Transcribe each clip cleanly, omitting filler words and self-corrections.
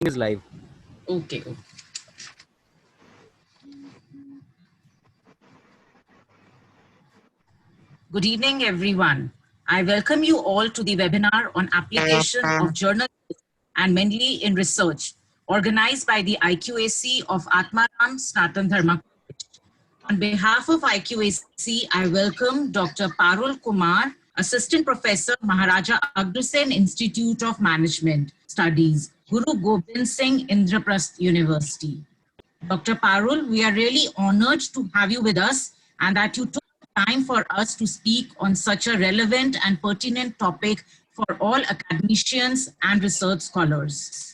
Is live. Okay. Good evening, everyone. I welcome you all to the webinar on application of journalism and mainly in research, organized by the IQAC of Atmaram Sanatan Dharma College. On behalf of IQAC, I welcome Dr. Parul Kumar, Assistant Professor, Maharaja Agrasen Institute of Management Studies, Guru Gobind Singh Indraprasth University. Dr. Parul, we are really honored to have you with us and that you took time for us to speak on such a relevant and pertinent topic for all academicians and research scholars.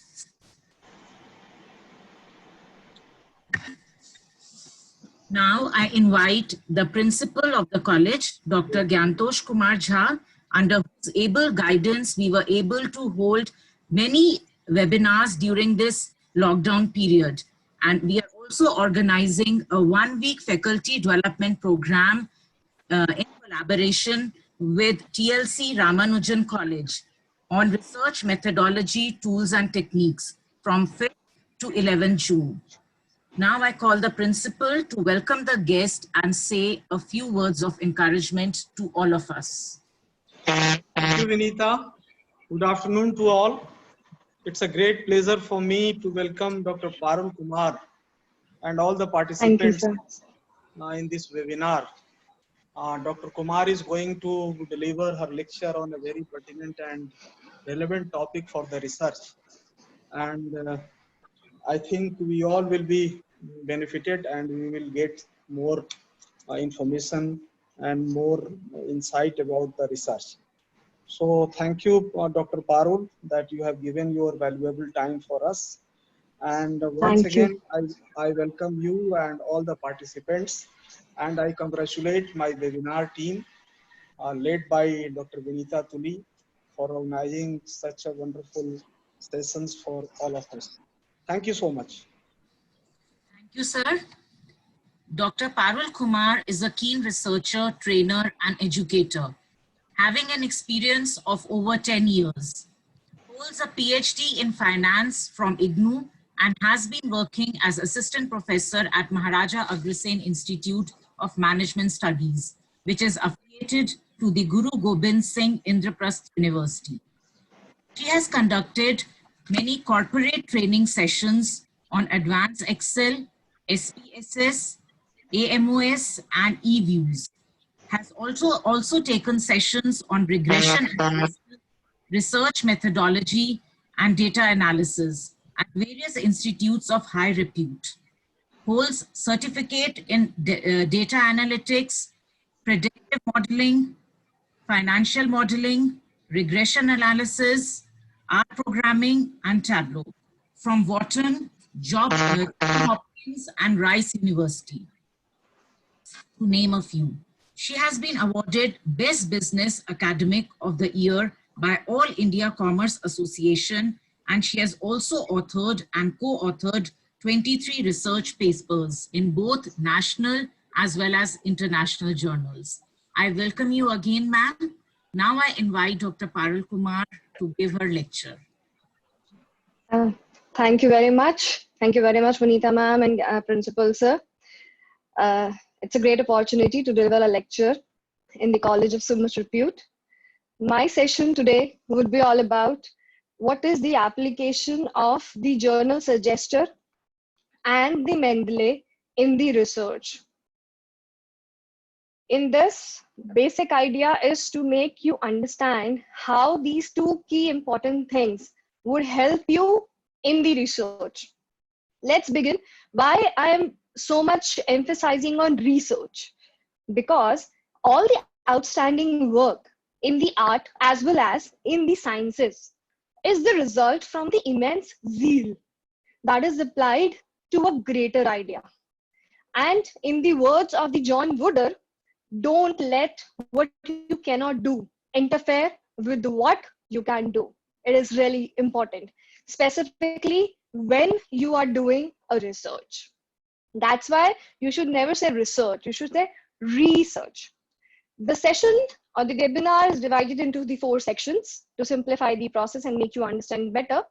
Now I invite the principal of the college, Dr. Gyantosh Kumar Jha, under whose able guidance we were able to hold many webinars during this lockdown period. And we are also organizing a one-week faculty development program in collaboration with TLC Ramanujan College on research methodology, tools and techniques from 5th to 11th June. Now I call the principal to welcome the guest and say a few words of encouragement to all of us. Thank you, Vinita. Good afternoon to all. It's a great pleasure for me to welcome Dr. Parul Kumar and all the participants in this webinar. Dr. Kumar is going to deliver her lecture on a very pertinent and relevant topic for the research. And I think we all will be benefited and we will get more information and more insight about the research. So thank you, Dr. Parul, that you have given your valuable time for us. And once again, I welcome you and all the participants. And I congratulate my webinar team led by Dr. Vinita Tuli for organizing such a wonderful sessions for all of us. Thank you so much. Thank you, sir. Dr. Parul Kumar is a keen researcher, trainer, and educator, having an experience of over 10 years. Holds a PhD in finance from IGNOU and has been working as assistant professor at Maharaja Agrasen Institute of Management Studies, which is affiliated to the Guru Gobind Singh Indraprasth University. She has conducted many corporate training sessions on Advanced Excel, SPSS, AMOS, and eViews. Has also taken sessions on regression analysis, research methodology, and data analysis at various institutes of high repute. Holds certificate in data analytics, predictive modeling, financial modeling, regression analysis, R programming, and Tableau from Wharton, Johns Hopkins, and Rice University, to name a few. She has been awarded Best Business Academic of the Year by All India Commerce Association, and she has also authored and co-authored 23 research papers in both national as well as international journals. I welcome you again, ma'am. Now I invite Dr. Parul Kumar to give her lecture. Thank you very much. Thank you very much, Vanita ma'am and principal sir. It's a great opportunity to deliver a lecture in the College of so much repute. My session today would be all about what is the application of the journal suggester and the Mendeley in the research. In this, basic idea is to make you understand how these two key important things would help you in the research. Let's begin why I am so much emphasizing on research, because all the outstanding work in the art as well as in the sciences is the result from the immense zeal that is applied to a greater idea. And in the words of the John Wooder, don't let what you cannot do interfere with what you can do. It is really important, specifically when you are doing a research. That's why you should never say research, you should say research. The session or the webinar is divided into the 4 sections to simplify the process and make you understand better.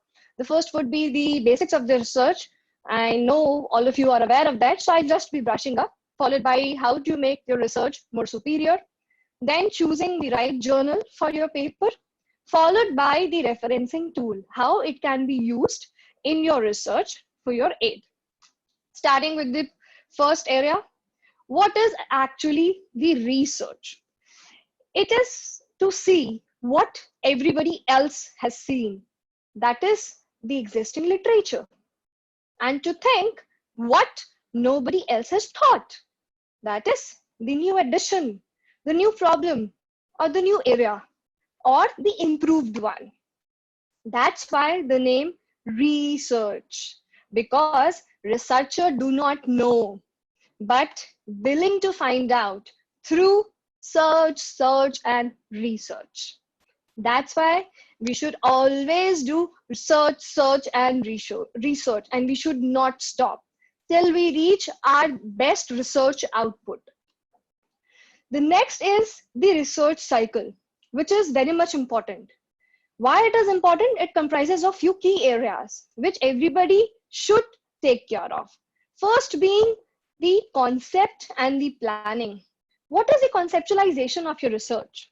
The first would be the basics of the research. I know all of you are aware of that, so I'll just be brushing up, followed by how to make your research more superior, then choosing the right journal for your paper, followed by the referencing tool, how it can be used in your research for your aid. Starting with the first area, what is actually the research? It is to see what everybody else has seen, that is the existing literature, and to think what nobody else has thought, that is the new addition, the new problem, or the new area, or the improved one. That's why the name research, because researcher do not know, but willing to find out through search, and research. That's why we should always do search, and research, and we should not stop till we reach our best research output. The next is the research cycle, which is very much important. Why it is important? It comprises of few key areas which everybody should take care of. First being the concept and the planning. What is the conceptualization of your research?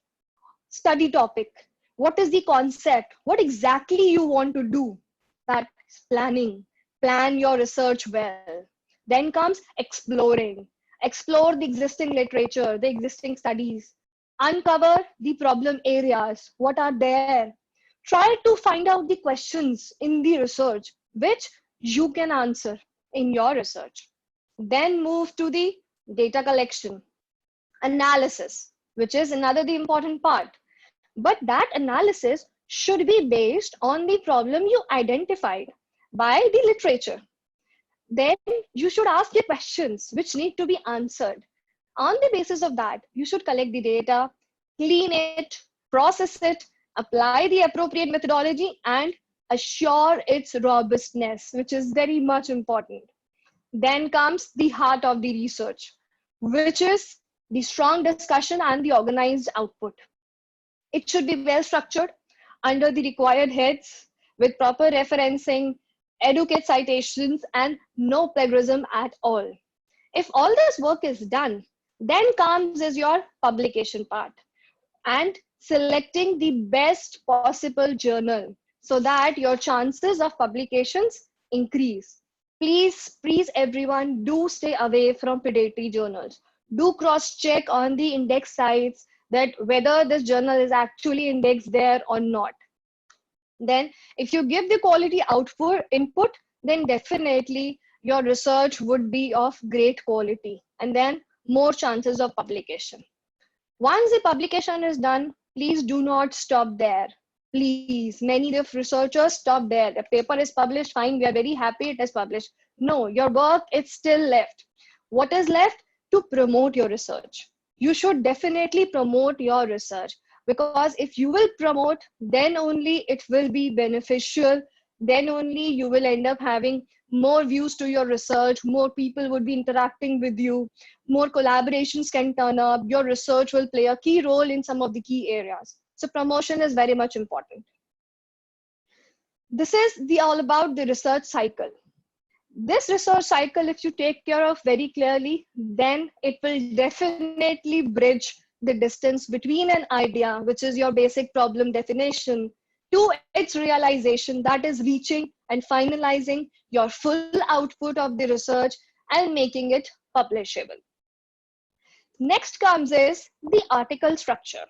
Study topic. What is the concept? What exactly you want to do? That's planning. Plan your research well. Then comes exploring. Explore the existing literature, the existing studies. Uncover the problem areas. What are there? Try to find out the questions in the research which you can answer in your research. Then move to the data collection, analysis, which is another the important part. But that analysis should be based on the problem you identified by the literature. Then you should ask the questions which need to be answered. On the basis of that, you should collect the data, clean it, process it, apply the appropriate methodology, and assure its robustness, which is very much important. Then comes the heart of the research, which is the strong discussion and the organized output. It should be well structured under the required heads with proper referencing, adequate citations, and no plagiarism at all. If all this work is done, then comes is your publication part and selecting the best possible journal so that your chances of publications increase. Please everyone, do stay away from predatory journals. Do cross check on the index sites that whether this journal is actually indexed there or not. Then if you give the quality input, then definitely your research would be of great quality and then more chances of publication. Once the publication is done, please do not stop there. Please, many of researchers stop there. The paper is published, fine, we are very happy it is published. No, your work is still left. What is left? To promote your research. You should definitely promote your research, because if you will promote, then only it will be beneficial. Then only you will end up having more views to your research, more people would be interacting with you, more collaborations can turn up, your research will play a key role in some of the key areas. So promotion is very much important. This is all about the research cycle. This research cycle, if you take care of very clearly, then it will definitely bridge the distance between an idea, which is your basic problem definition, to its realization, that is reaching and finalizing your full output of the research and making it publishable. Next comes is the article structure.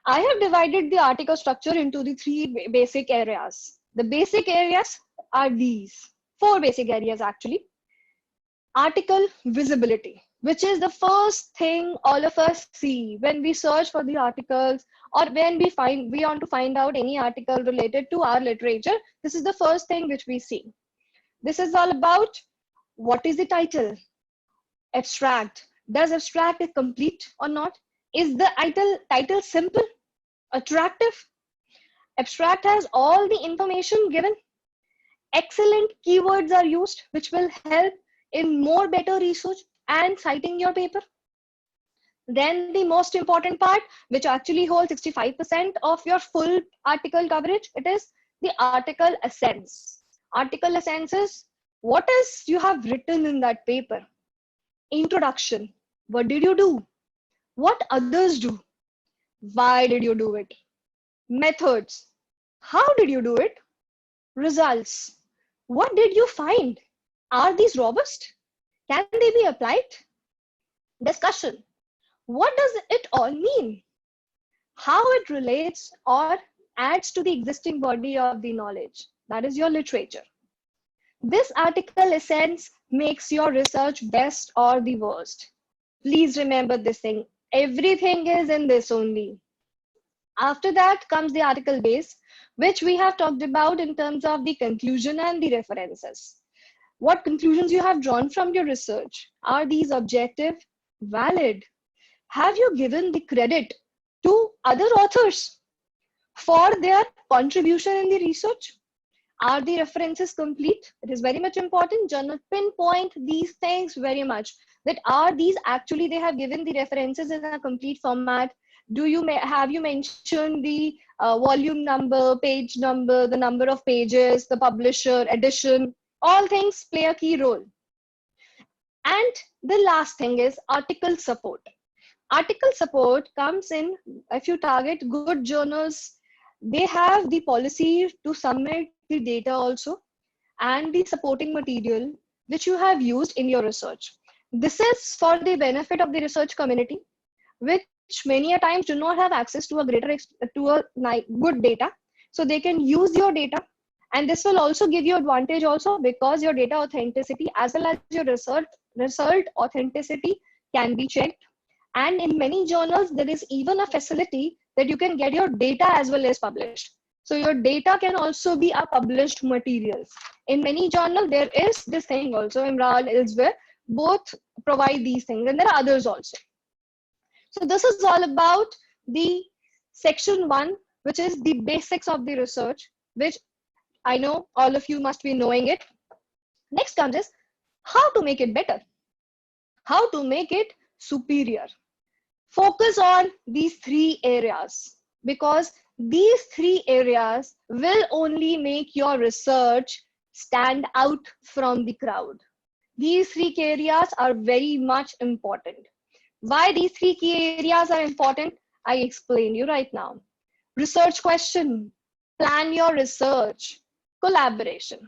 I have divided the article structure into the three basic areas. The basic areas are these, four basic areas actually. Article visibility, which is the first thing all of us see when we search for the articles, or when we want to find out any article related to our literature. This is the first thing which we see. This is all about what is the title, abstract. Does abstract is complete or not? Is the title simple, attractive? Abstract has all the information given. Excellent keywords are used, which will help in more better research and citing your paper. Then the most important part, which actually holds 65% of your full article coverage, it is the article essence. Article essence is what is you have written in that paper. Introduction. What did you do? What others do? Why did you do it? Methods. How did you do it? Results. What did you find? Are these robust? Can they be applied? Discussion. What does it all mean? How it relates or adds to the existing body of the knowledge. That is your literature. This article essence makes your research best or the worst. Please remember this thing. Everything is in this only. After that comes the article base, which we have talked about in terms of the conclusion and the references. What conclusions you have drawn from your research? Are these objective, valid? Have you given the credit to other authors for their contribution in the research? Are the references complete? It is very much important. Journal pinpoint these things very much. That are these actually they have given the references in a complete format? Have you mentioned the volume number, page number, the number of pages, the publisher, edition? All things play a key role. And the last thing is article support. Article support comes in if you target good journals. They have the policy to submit the data also and the supporting material which you have used in your research. This is for the benefit of the research community, which many a times do not have access to a good data. So they can use your data, and this will also give you advantage also because your data authenticity as well as your result authenticity can be checked. And in many journals, there is even a facility that you can get your data as well as published. So your data can also be a published materials. In many journals, there is this thing also, Imran, elsewhere, both provide these things, and there are others also. So this is all about the section 1, which is the basics of the research, which I know all of you must be knowing it. Next comes is how to make it better, how to make it superior. Focus on these 3 areas because these 3 areas will only make your research stand out from the crowd. These 3 key areas are very much important. Why these 3 key areas are important, I explain you right now. Research question, plan your research, collaboration.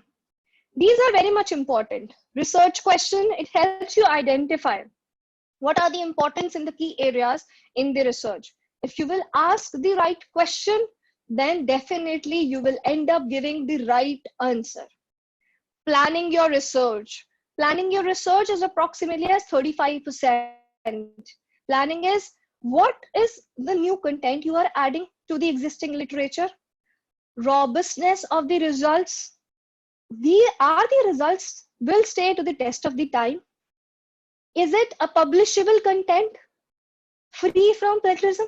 These are very much important. Research question, it helps you identify what are the importance in the key areas in the research. If you will ask the right question, then definitely you will end up giving the right answer. Planning your research. Planning your research is approximately as 35%. Planning is what is the new content you are adding to the existing literature. Robustness of the results. The results will stay to the test of the time. Is it a publishable content free from plagiarism?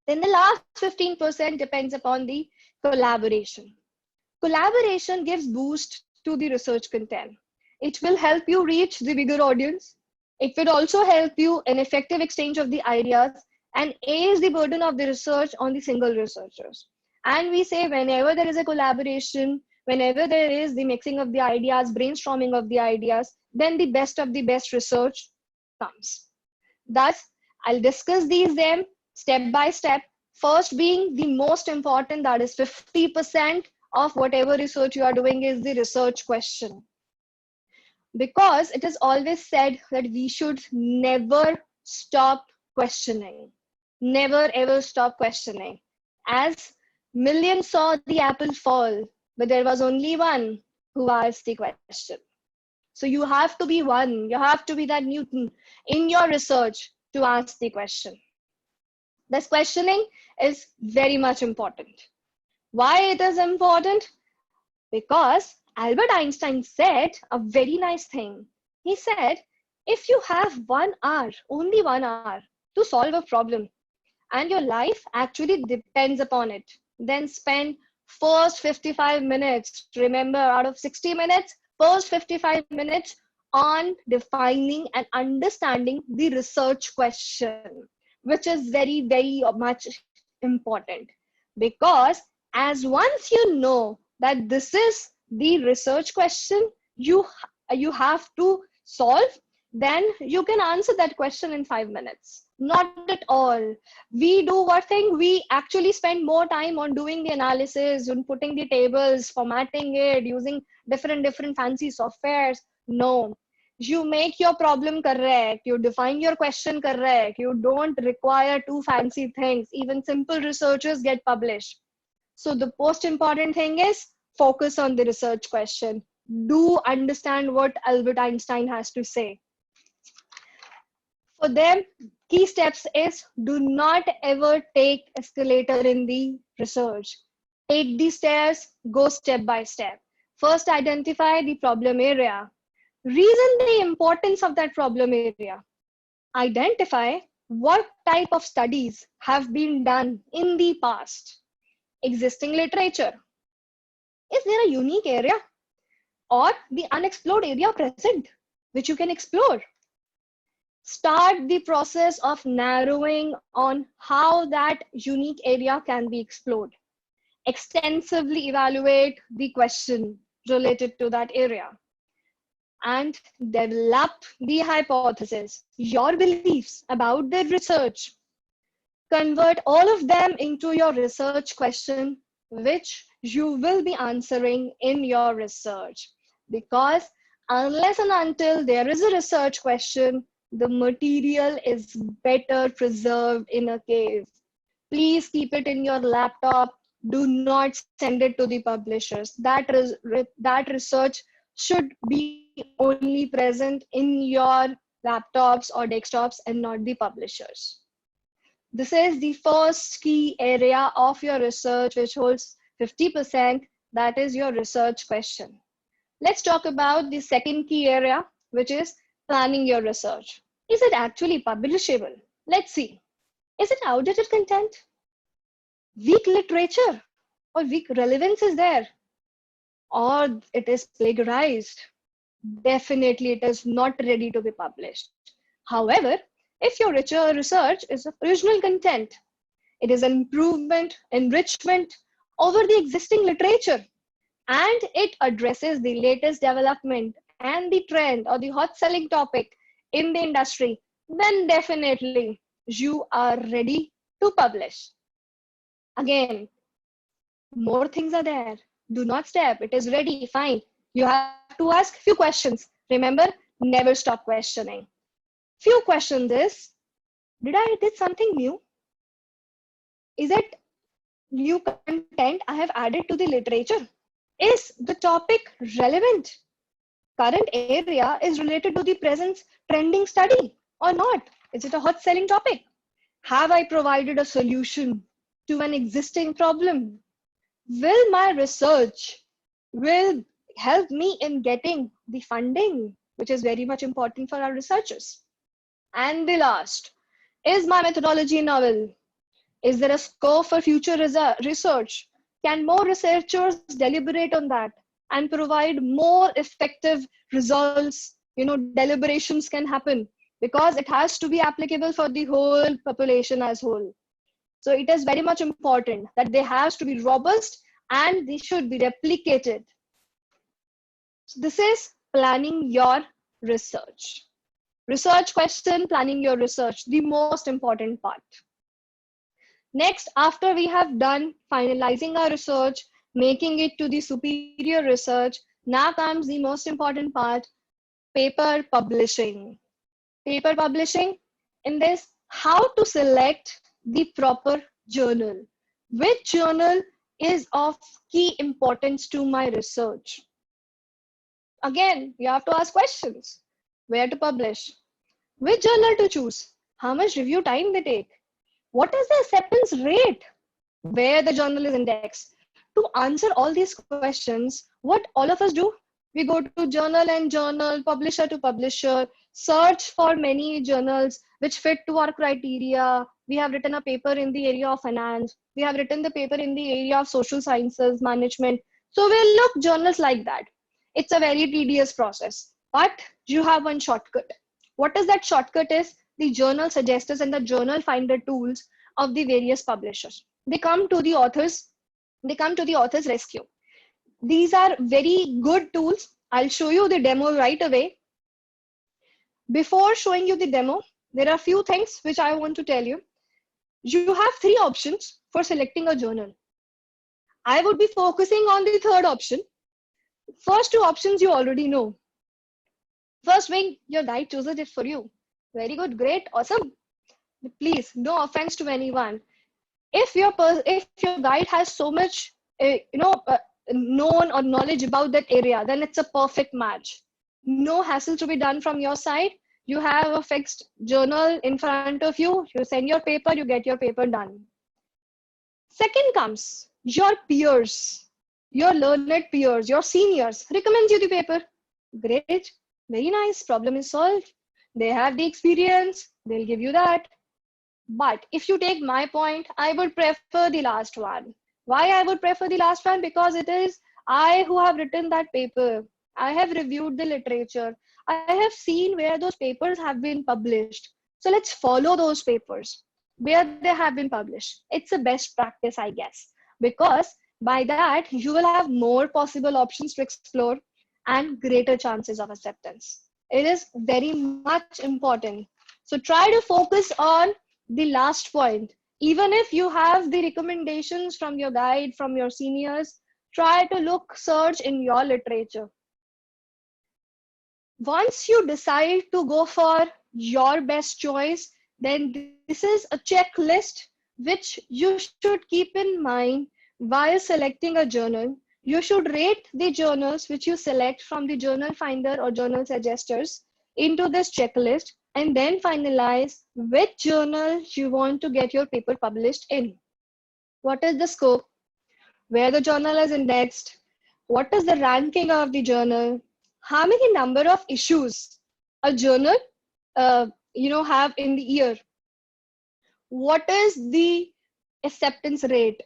Then the last 15% depends upon the collaboration. Collaboration gives boost to the research content. It will help you reach the bigger audience. It will also help you in effective exchange of the ideas and ease the burden of the research on the single researchers. And we say whenever there is a collaboration, whenever there is the mixing of the ideas, brainstorming of the ideas, then the best of the best research comes. Thus, I'll discuss them step by step. First being the most important, that is 50% of whatever research you are doing is the research question. Because it is always said that we should never stop questioning. Never ever stop questioning. As millions saw the apple fall, but there was only one who asked the question. So you have to be one, you have to be that Newton in your research to ask the question. This questioning is very much important. Why it is important? Because Albert Einstein said a very nice thing. He said, if you have 1 hour, only 1 hour to solve a problem, and your life actually depends upon it, then spend first 55 minutes, remember out of 60 minutes, first 55 minutes on defining and understanding the research question, which is very, very much important. Because as once you know that this is the research question you have to solve, then you can answer that question in 5 minutes. Not at all. We do one thing, we actually spend more time on doing the analysis, on putting the tables, formatting it, using different fancy softwares. No, you make your problem correct, you define your question correct, you don't require too fancy things. Even simple researches get published. So the most important thing is focus on the research question. Do understand what Albert Einstein has to say. For them, key steps is do not ever take escalator in the research. Take the stairs, go step by step. First, identify the problem area. Reason the importance of that problem area. Identify what type of studies have been done in the past. Existing literature. Is there a unique area or the unexplored area present which you can explore? Start the process of narrowing on how that unique area can be explored. Extensively evaluate the question related to that area and develop the hypothesis, your beliefs about the research. Convert all of them into your research question, which you will be answering in your research. Because unless and until there is a research question, the material is better preserved in a cave. Please keep it in your laptop. Do not send it to the publishers. That research should be only present in your laptops or desktops and not the publishers. This is the first key area of your research, which holds 50%. That is your research question. Let's talk about the second key area, which is planning your research. Is it actually publishable? Let's see. Is it outdated content? Weak literature or weak relevance is there? Or it is plagiarized? Definitely it is not ready to be published. However, if your research is of original content, it is an improvement, enrichment over the existing literature, and it addresses the latest development and the trend or the hot selling topic in the industry, then definitely you are ready to publish. Again, more things are there. Do not stop. It is ready. Fine. You have to ask few questions. Remember, never stop questioning. Few questions is, did I did something new? Is it new content I have added to the literature? Is the topic relevant? Current area is related to the present trending study or not? Is it a hot selling topic? Have I provided a solution to an existing problem? Will my research will help me in getting the funding, which is very much important for our researchers? And the last, is my methodology novel? Is there a scope for future research? Can more researchers deliberate on that and provide more effective results? Deliberations can happen because it has to be applicable for the whole population as whole. So it is very much important that they have to be robust and they should be replicated. So this is planning your research. Research question, planning your research, the most important part. Next, after we have done finalizing our research, making it to the superior research, now comes the most important part, paper publishing. Paper publishing, in this, how to select the proper journal. Which journal is of key importance to my research? Again, you have to ask questions. Where to publish? Which journal to choose? How much review time they take? What is the acceptance rate? Where the journal is indexed? To answer all these questions, what all of us do? We go to journal and journal, publisher to publisher, search for many journals which fit to our criteria. We have written a paper in the area of finance. We have written the paper in the area of social sciences, management. So we'll look journals like that. It's a very tedious process, but you have one shortcut. What is that shortcut is? The journal suggesters and the journal finder tools of the various publishers. They come to the author's rescue. These are very good tools. I'll show you the demo right away. Before showing you the demo, there are a few things which I want to tell you. You have three options for selecting a journal. I would be focusing on the third option. First two options you already know. First wing, your guide chooses it for you. Very good, great, awesome. Please, no offense to anyone. If your guide has so much, known or knowledge about that area, then it's a perfect match. No hassle to be done from your side. You have a fixed journal in front of you. You send your paper, you get your paper done. Second comes your peers, your learned peers, your seniors recommend you the paper. Great, very nice, problem is solved. They have the experience, they'll give you that. But if you take my point, I would prefer the last one. Why I would prefer the last one? Because it is I who have written that paper. I have reviewed the literature. I have seen where those papers have been published. So let's follow those papers where they have been published. It's a best practice, I guess, because by that you will have more possible options to explore and greater chances of acceptance. It is very much important. So try to focus on the last point. Even if you have the recommendations from your guide, from your seniors, try to search in your literature. Once you decide to go for your best choice, then this is a checklist which you should keep in mind while selecting a journal. You should rate the journals which you select from the journal finder or journal suggesters into this checklist, and then finalize which journal you want to get your paper published in. What is the scope? Where the journal is indexed? What is the ranking of the journal? How many number of issues a journal have in the year? What is the acceptance rate?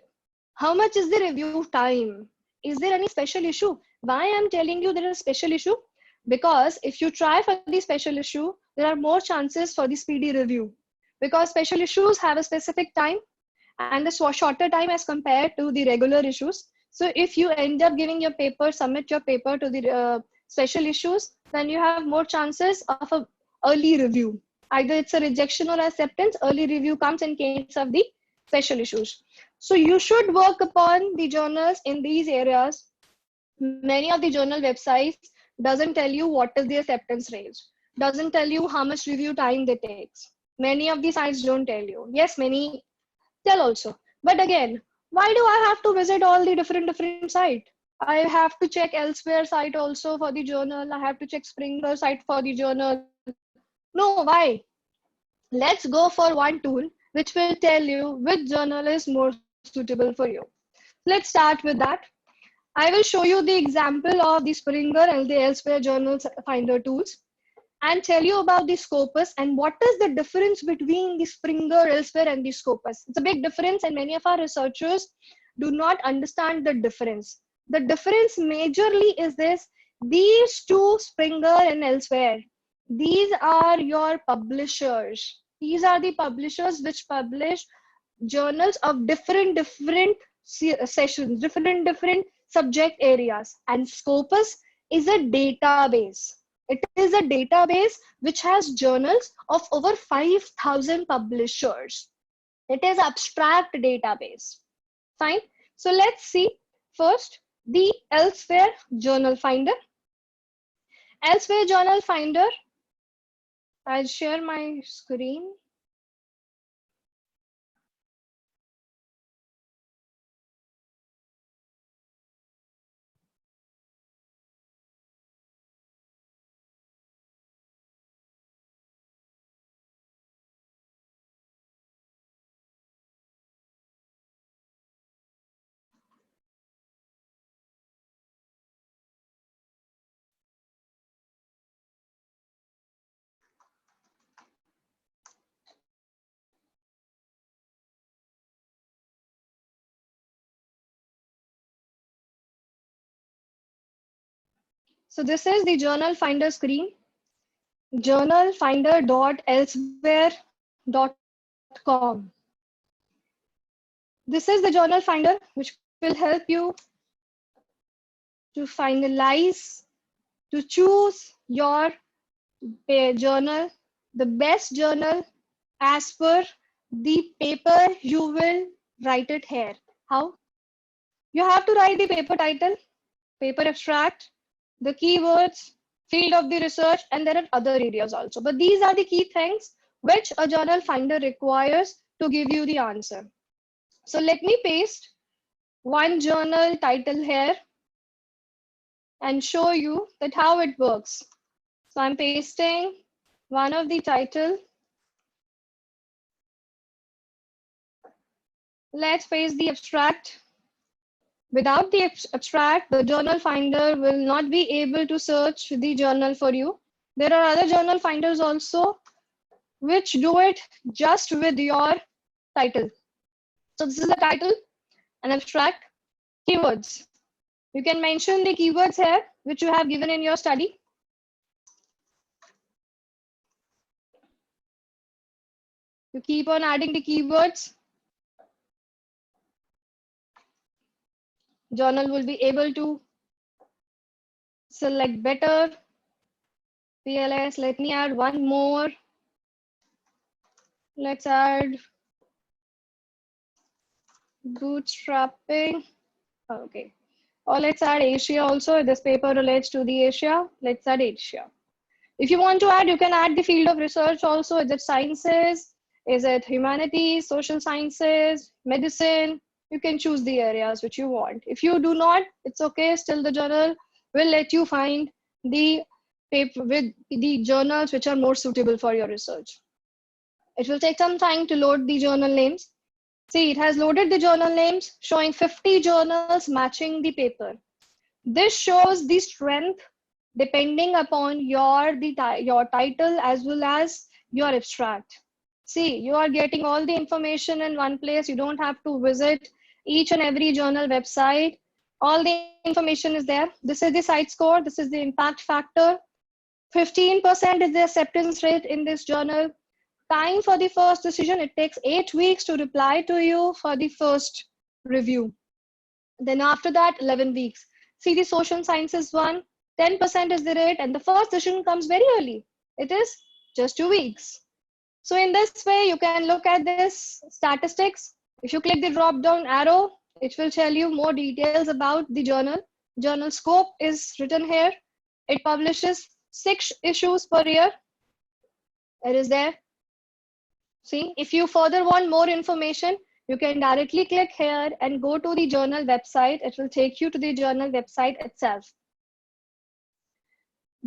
How much is the review time? Is there any special issue? Why I'm telling you there is a special issue? Because if you try for the special issue, there are more chances for the speedy review, because special issues have a specific time and the shorter time as compared to the regular issues. So if you end up giving your paper, submit your paper to the special issues, then you have more chances of an early review. Either it's a rejection or acceptance, early review comes in case of the special issues. So you should work upon the journals in these areas. Many of the journal websites doesn't tell you what is the acceptance rate, doesn't tell you how much review time they takes. Many of the sites don't tell you. Yes, many tell also. But again, why do I have to visit all the different site? I have to check elsewhere site also for the journal. I have to check Springer site for the journal. No, why? Let's go for one tool which will tell you which journal is more suitable for you. Let's start with that. I will show you the example of the Springer and the Elsewhere journal finder tools and tell you about the Scopus and what is the difference between the Springer, Elsewhere and the Scopus. It's a big difference and many of our researchers do not understand the difference. The difference majorly is this: these two, Springer and Elsewhere, these are your publishers. These are the publishers which publish journals of different sessions, different subject areas. And Scopus is a database. It is a database which has journals of over 5,000 publishers. It is abstract database. Fine. So let's see first the Elsewhere journal finder. Elsewhere journal finder. I'll share my screen. So this is the journal finder screen, journalfinder.elsewhere.com. This is the journal finder which will help you to finalize, to choose your journal, the best journal as per the paper you will write it here. How? You have to write the paper title, paper abstract, the keywords, field of the research, and there are other areas also. But these are the key things which a journal finder requires to give you the answer. So let me paste one journal title here and show you that how it works. So I'm pasting one of the title. Let's paste the abstract. Without the abstract, the journal finder will not be able to search the journal for you. There are other journal finders also which do it just with your title. So this is the title, an abstract, keywords. You can mention the keywords here which you have given in your study. You keep on adding the keywords. Journal will be able to select better. PLS, let me add one more. Let's add bootstrapping. Okay. Or let's add Asia also. This paper relates to the Asia. Let's add Asia. If you want to add, you can add the field of research also. Is it sciences? Is it humanities, social sciences, medicine? You can choose the areas which you want. If you do not, it's okay. Still the journal will let you find the paper with the journals which are more suitable for your research. It will take some time to load the journal names. See, it has loaded the journal names showing 50 journals matching the paper. This shows the strength depending upon your title as well as your abstract. See, you are getting all the information in one place. You don't have to visit each and every journal website. All the information is there. This is the site score. This is the impact factor. 15% is the acceptance rate in this journal. Time for the first decision, it takes 8 weeks to reply to you for the first review. Then after that, 11 weeks. See the social sciences one, 10% is the rate, and the first decision comes very early. It is just 2 weeks. So in this way, you can look at this statistics. If you click the drop down arrow, it will tell you more details about the journal. Journal scope is written here. It publishes 6 issues per year. It is there. See, if you further want more information, you can directly click here and go to the journal website. It will take you to the journal website itself.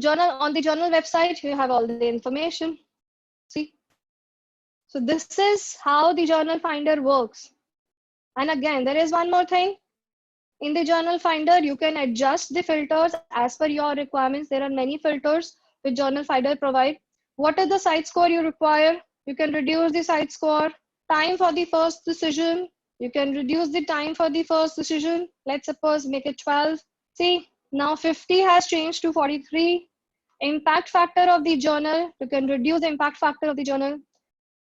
On the journal website, you have all the information. See, so this is how the journal finder works. And again, there is one more thing. In the journal finder, you can adjust the filters as per your requirements. There are many filters which journal finder provide. What is the site score you require? You can reduce the site score. Time for the first decision. You can reduce the time for the first decision. Let's suppose make it 12. See, now 50 has changed to 43. Impact factor of the journal. You can reduce the impact factor of the journal.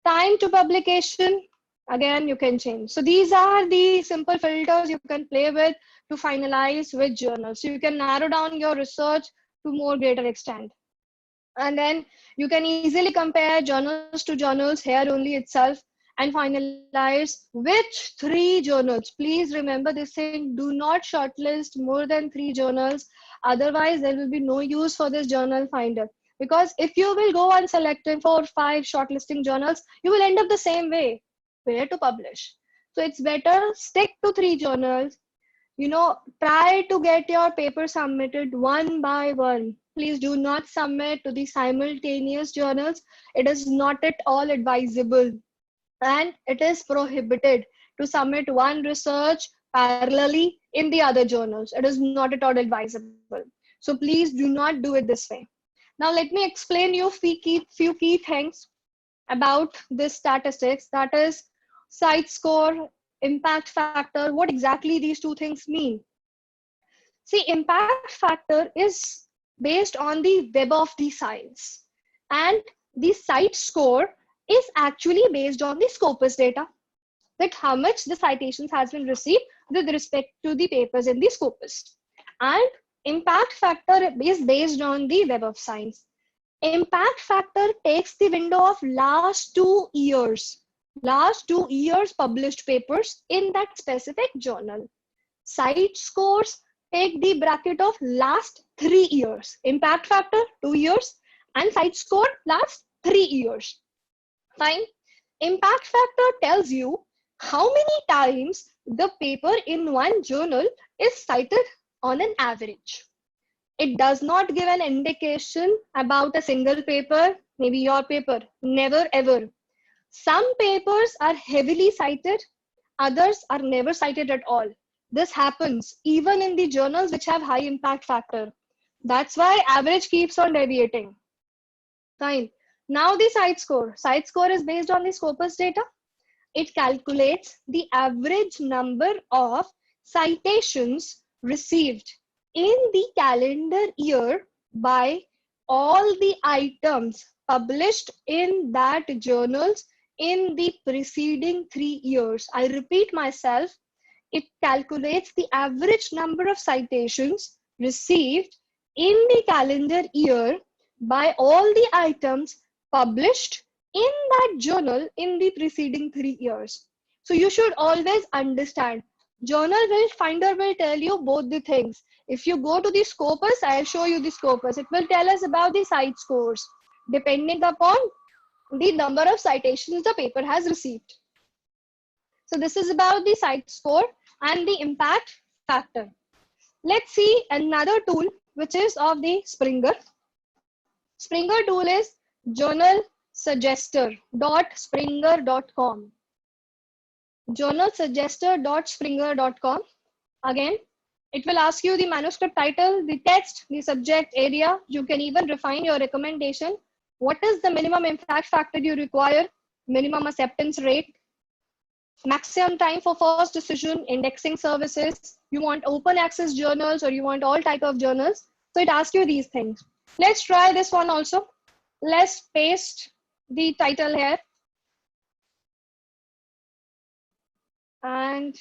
Time to publication. Again, you can change. So these are the simple filters you can play with to finalize which journals. So you can narrow down your research to more greater extent. And then you can easily compare journals to journals here only itself and finalize which 3 journals. Please remember this thing, do not shortlist more than 3 journals. Otherwise, there will be no use for this journal finder. Because if you will go on selecting 4 or 5 shortlisting journals, you will end up the same way, where to publish. So it's better stick to 3 journals. Try to get your paper submitted one by one. Please do not submit to the simultaneous journals. It is not at all advisable. And it is prohibited to submit one research parallelly in the other journals. It is not at all advisable. So please do not do it this way. Now let me explain you few key things about this statistics, that is site score, impact factor, what exactly these 2 things mean. See, impact factor is based on the web of the science, and the site score is actually based on the Scopus data, that how much the citations has been received with respect to the papers in the Scopus. And Impact factor is based on the Web of Science. Impact factor takes the window of last 2 years published papers in that specific journal. Site scores take the bracket of last 3 years. Impact factor 2 years and site score last 3 years. Fine. Impact factor tells you how many times the paper in one journal is cited on an average. It does not give an indication about a single paper, maybe your paper, never ever. Some papers are heavily cited, others are never cited at all. This happens even in the journals which have high impact factor. That's why average keeps on deviating. Fine. Now the site score. Site score is based on the Scopus data. It calculates the average number of citations received in the calendar year by all the items published in that journals in the preceding 3 years. I repeat myself, it calculates the average number of citations received in the calendar year by all the items published in that journal in the preceding 3 years. So you should always understand, journal finder will tell you both the things. If you go to the Scopus, I'll show you the Scopus. It will tell us about the site scores depending upon the number of citations the paper has received. So this is about the site score and the impact factor. Let's see another tool which is of the Springer. Springer tool is journalsuggester.springer.com. journalsuggester.springer.com. Again, it will ask you the manuscript title, the text, the subject area. You can even refine your recommendation. What is the minimum impact factor you require? Minimum acceptance rate, maximum time for first decision, indexing services. You want open access journals or you want all type of journals. So it asks you these things. Let's try this one also. Let's paste the title here. And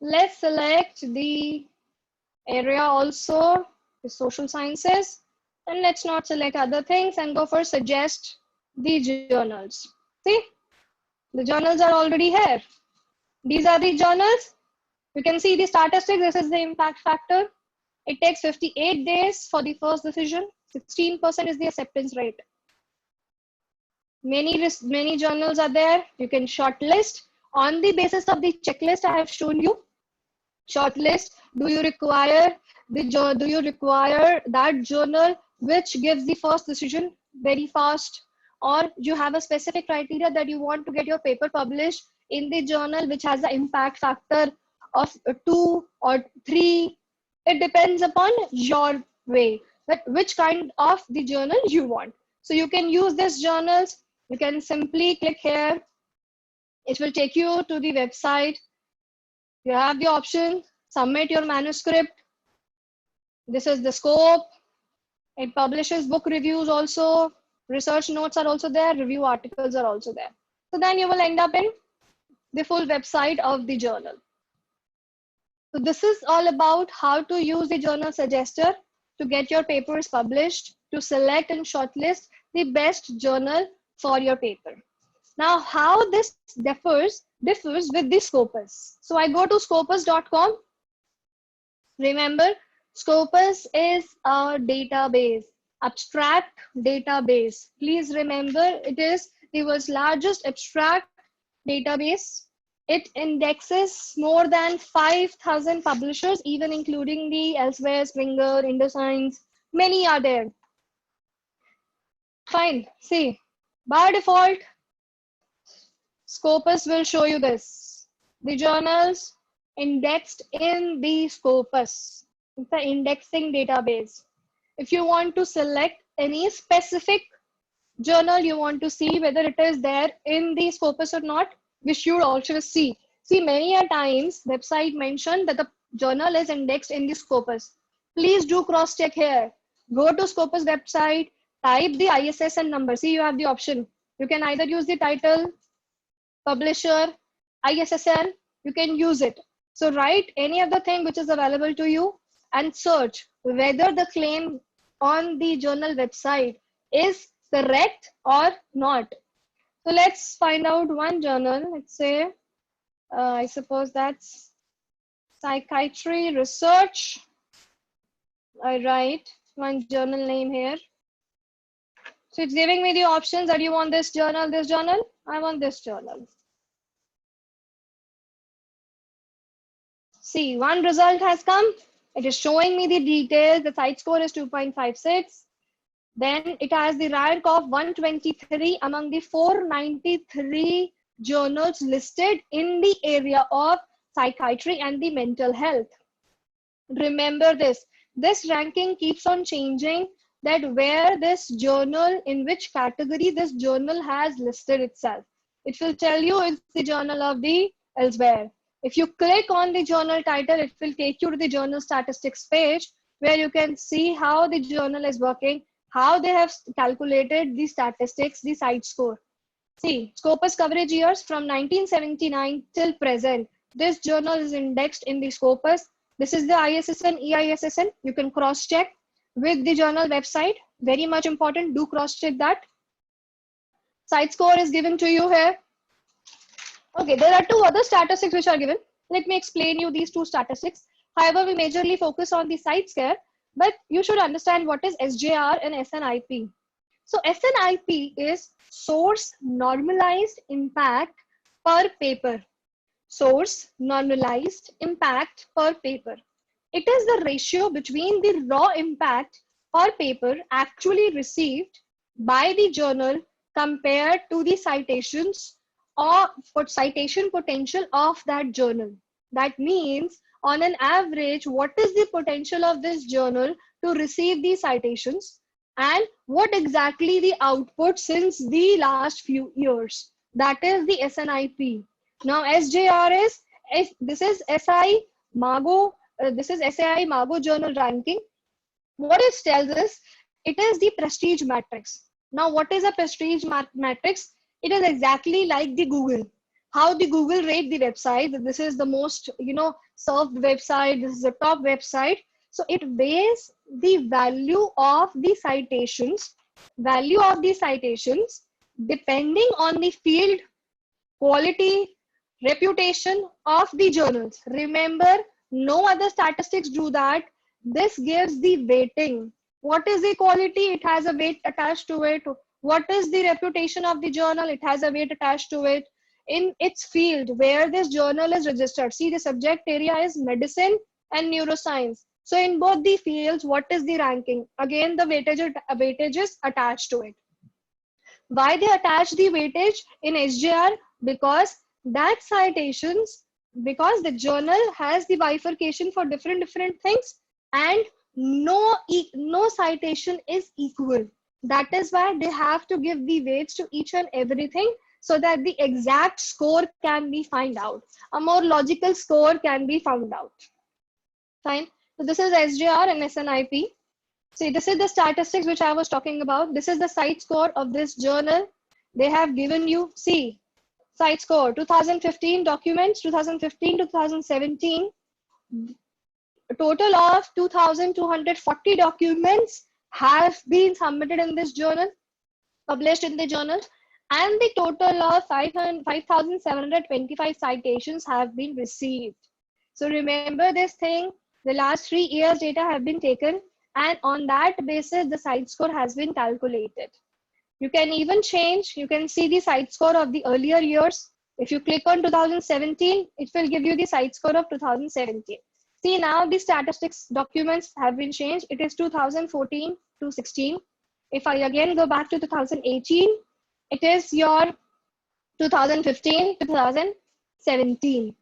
let's select the area also, the social sciences. And let's not select other things and go for suggest the journals. See, the journals are already here. These are the journals. You can see the statistics. This is the impact factor. It takes 58 days for the first decision. 16% is the acceptance rate. Many journals are there. You can shortlist on the basis of the checklist I have shown you. Shortlist. Do you require that journal which gives the first decision very fast, or you have a specific criteria that you want to get your paper published in the journal which has the impact factor of 2 or 3. It depends upon your way, but which kind of the journal you want. So you can use these journals. You can simply click here. It will take you to the website. You have the option, submit your manuscript. This is the scope. It publishes book reviews also. Research notes are also there. Review articles are also there. So then you will end up in the full website of the journal. So this is all about how to use the journal suggester to get your papers published, to select and shortlist the best journal for your paper. Now, how this differs with the Scopus. So I go to scopus.com. Remember, Scopus is a database, abstract database. Please remember, it is the world's largest abstract database. It indexes more than 5,000 publishers, even including the Elsewhere, Springer, IndoScience. Many are there. Fine. See, by default, Scopus will show you this. The journals indexed in the Scopus. It's the indexing database. If you want to select any specific journal you want to see whether it is there in the Scopus or not, we should also see. See, many a times website mentioned that the journal is indexed in the Scopus. Please do cross check here. Go to Scopus website, type the ISSN number. See, you have the option. You can either use the title, publisher, ISSN, you can use it. So write any of the thing which is available to you and search whether the claim on the journal website is correct or not. So let's find out one journal. Let's say, I suppose that's Psychiatry Research. I write one journal name here. So it's giving me the options that you want this journal, I want this journal. See, one result has come. It is showing me the details. The site score is 2.56. Then it has the rank of 123 among the 493 journals listed in the area of psychiatry and the mental health. Remember this. This ranking keeps on changing, that where this journal, in which category this journal has listed itself. It will tell you it's the journal of the elsewhere. If you click on the journal title, it will take you to the journal statistics page where you can see how the journal is working, how they have calculated the statistics, the site score. See, Scopus coverage years from 1979 till present. This journal is indexed in the Scopus. This is the ISSN, EISSN. You can cross-check with the journal website. Very much important. Do cross-check that. Site score is given to you here. Okay, there are two other statistics which are given. Let me explain you these two statistics. However, we majorly focus on the site score, but you should understand what is SJR and SNIP. So SNIP is source normalized impact per paper. Source normalized impact per paper. It is the ratio between the raw impact per paper actually received by the journal compared to the citations or citation potential of that journal. That means on an average, what is the potential of this journal to receive these citations and what exactly the output since the last few years. That is the SNIP. Now SJR is, this is SI Mago, this is SAI Mago journal ranking. What it tells us, it is the prestige matrix. Now what is a prestige matrix? It is exactly like the Google. How the Google rate the website. This is the most, served website. This is the top website. So it weighs the value of the citations, depending on the field, quality, reputation of the journals. Remember, no other statistics do that. This gives the weighting. What is the quality? It has a weight attached to it. What is the reputation of the journal? It has a weight attached to it. In its field where this journal is registered, see, the subject area is medicine and neuroscience. So in both the fields, what is the ranking? Again, the weightage is attached to it. Why they attach the weightage in SJR? Because that citations, because the journal has the bifurcation for different things, and no citation is equal. That is why they have to give the weights to each and everything so that the exact score can be found out. A more logical score can be found out. Fine. So this is SJR and SNIP. See, this is the statistics which I was talking about. This is the site score of this journal. They have given you, see, site score 2015 documents, 2015 to 2017. A total of 2,240 documents have been submitted in this journal, published in the journal, and the total of 5,725 citations have been received. So remember this thing, the last 3 years data have been taken, and on that basis, the site score has been calculated. You can even change, you can see the site score of the earlier years. If you click on 2017, it will give you the site score of 2017. See, now the statistics documents have been changed. It is 2014 to 16. If I again go back to 2018, it is your 2015 to 2017.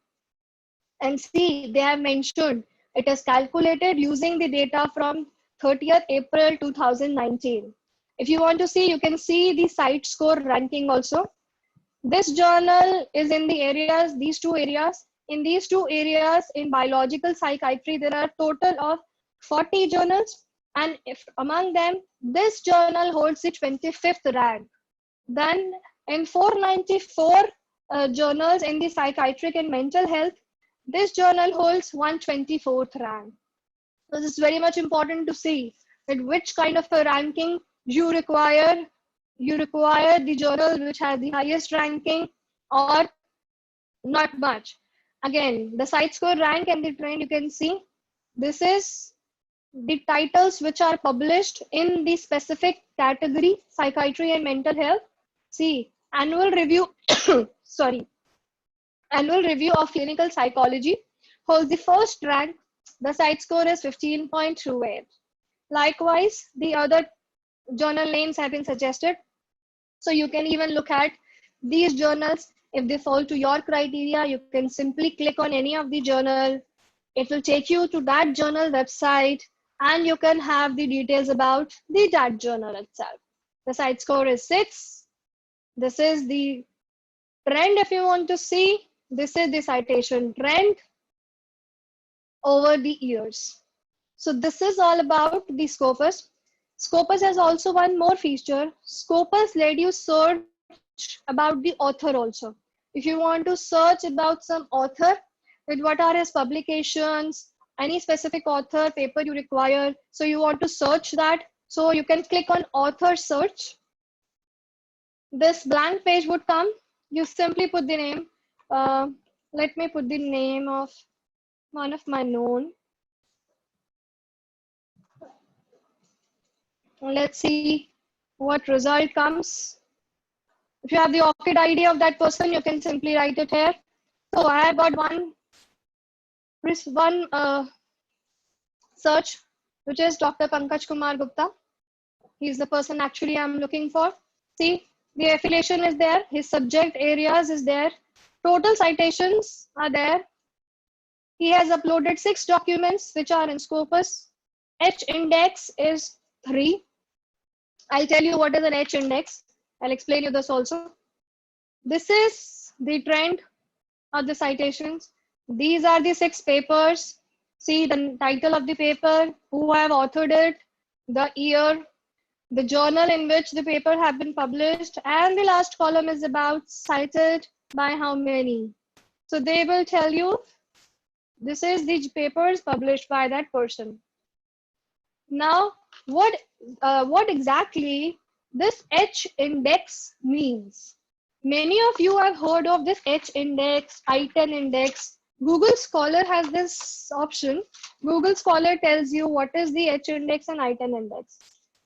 And see, they have mentioned it is calculated using the data from 30th April 2019. If you want to see, you can see the site score ranking also. This journal is in the areas, these two areas. In these two areas, in biological psychiatry, there are a total of 40 journals. And if among them, this journal holds the 25th rank. Then in 494 journals in the psychiatric and mental health, this journal holds 124th rank. This is very much important to see that which kind of a ranking you require. You require the journal which has the highest ranking or not much. Again, the site score rank and the trend you can see. This is the titles which are published in the specific category, psychiatry and mental health. See, annual review, sorry, annual review of clinical psychology holds the first rank. The site score is 15.28. Likewise, the other journal names have been suggested. So you can even look at these journals. If they fall to your criteria, you can simply click on any of the journal. It will take you to that journal website and you can have the details about that journal itself. The site score is 6. This is the trend if you want to see. This is the citation trend over the years. So this is all about the Scopus. Scopus has also one more feature. Scopus let you search about the author also. If you want to search about some author, with what are his publications, any specific author, paper you require, so you want to search that, so you can click on author search. This blank page would come. You simply put the name. Let me put the name of one of my known. Let's see what result comes. If you have the ORCID ID of that person, you can simply write it here. So I have got one search, which is Dr. Pankaj Kumar Gupta. He's the person actually I'm looking for. See, the affiliation is there. His subject areas is there. Total citations are there. He has uploaded 6 documents which are in Scopus. H index is 3. I'll tell you what is an H index. I'll explain you this also. This is the trend of the citations. These are the 6 papers. See the title of the paper, who have authored it, the year, the journal in which the paper have been published, and the last column is about cited by how many. So they will tell you this is the papers published by that person. Now, what exactly this H index means? Many of you have heard of this H index, I10 index. Google Scholar has this option. Google Scholar tells you what is the H index and I10 index.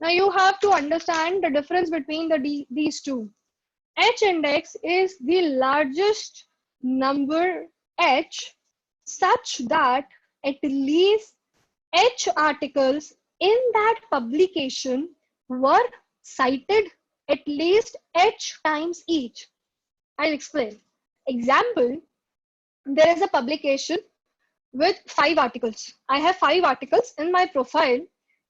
Now you have to understand the difference between these two. H index is the largest number H such that at least H articles in that publication were cited at least H times each. I'll explain. Example, there is a publication with 5 articles. I have 5 articles in my profile,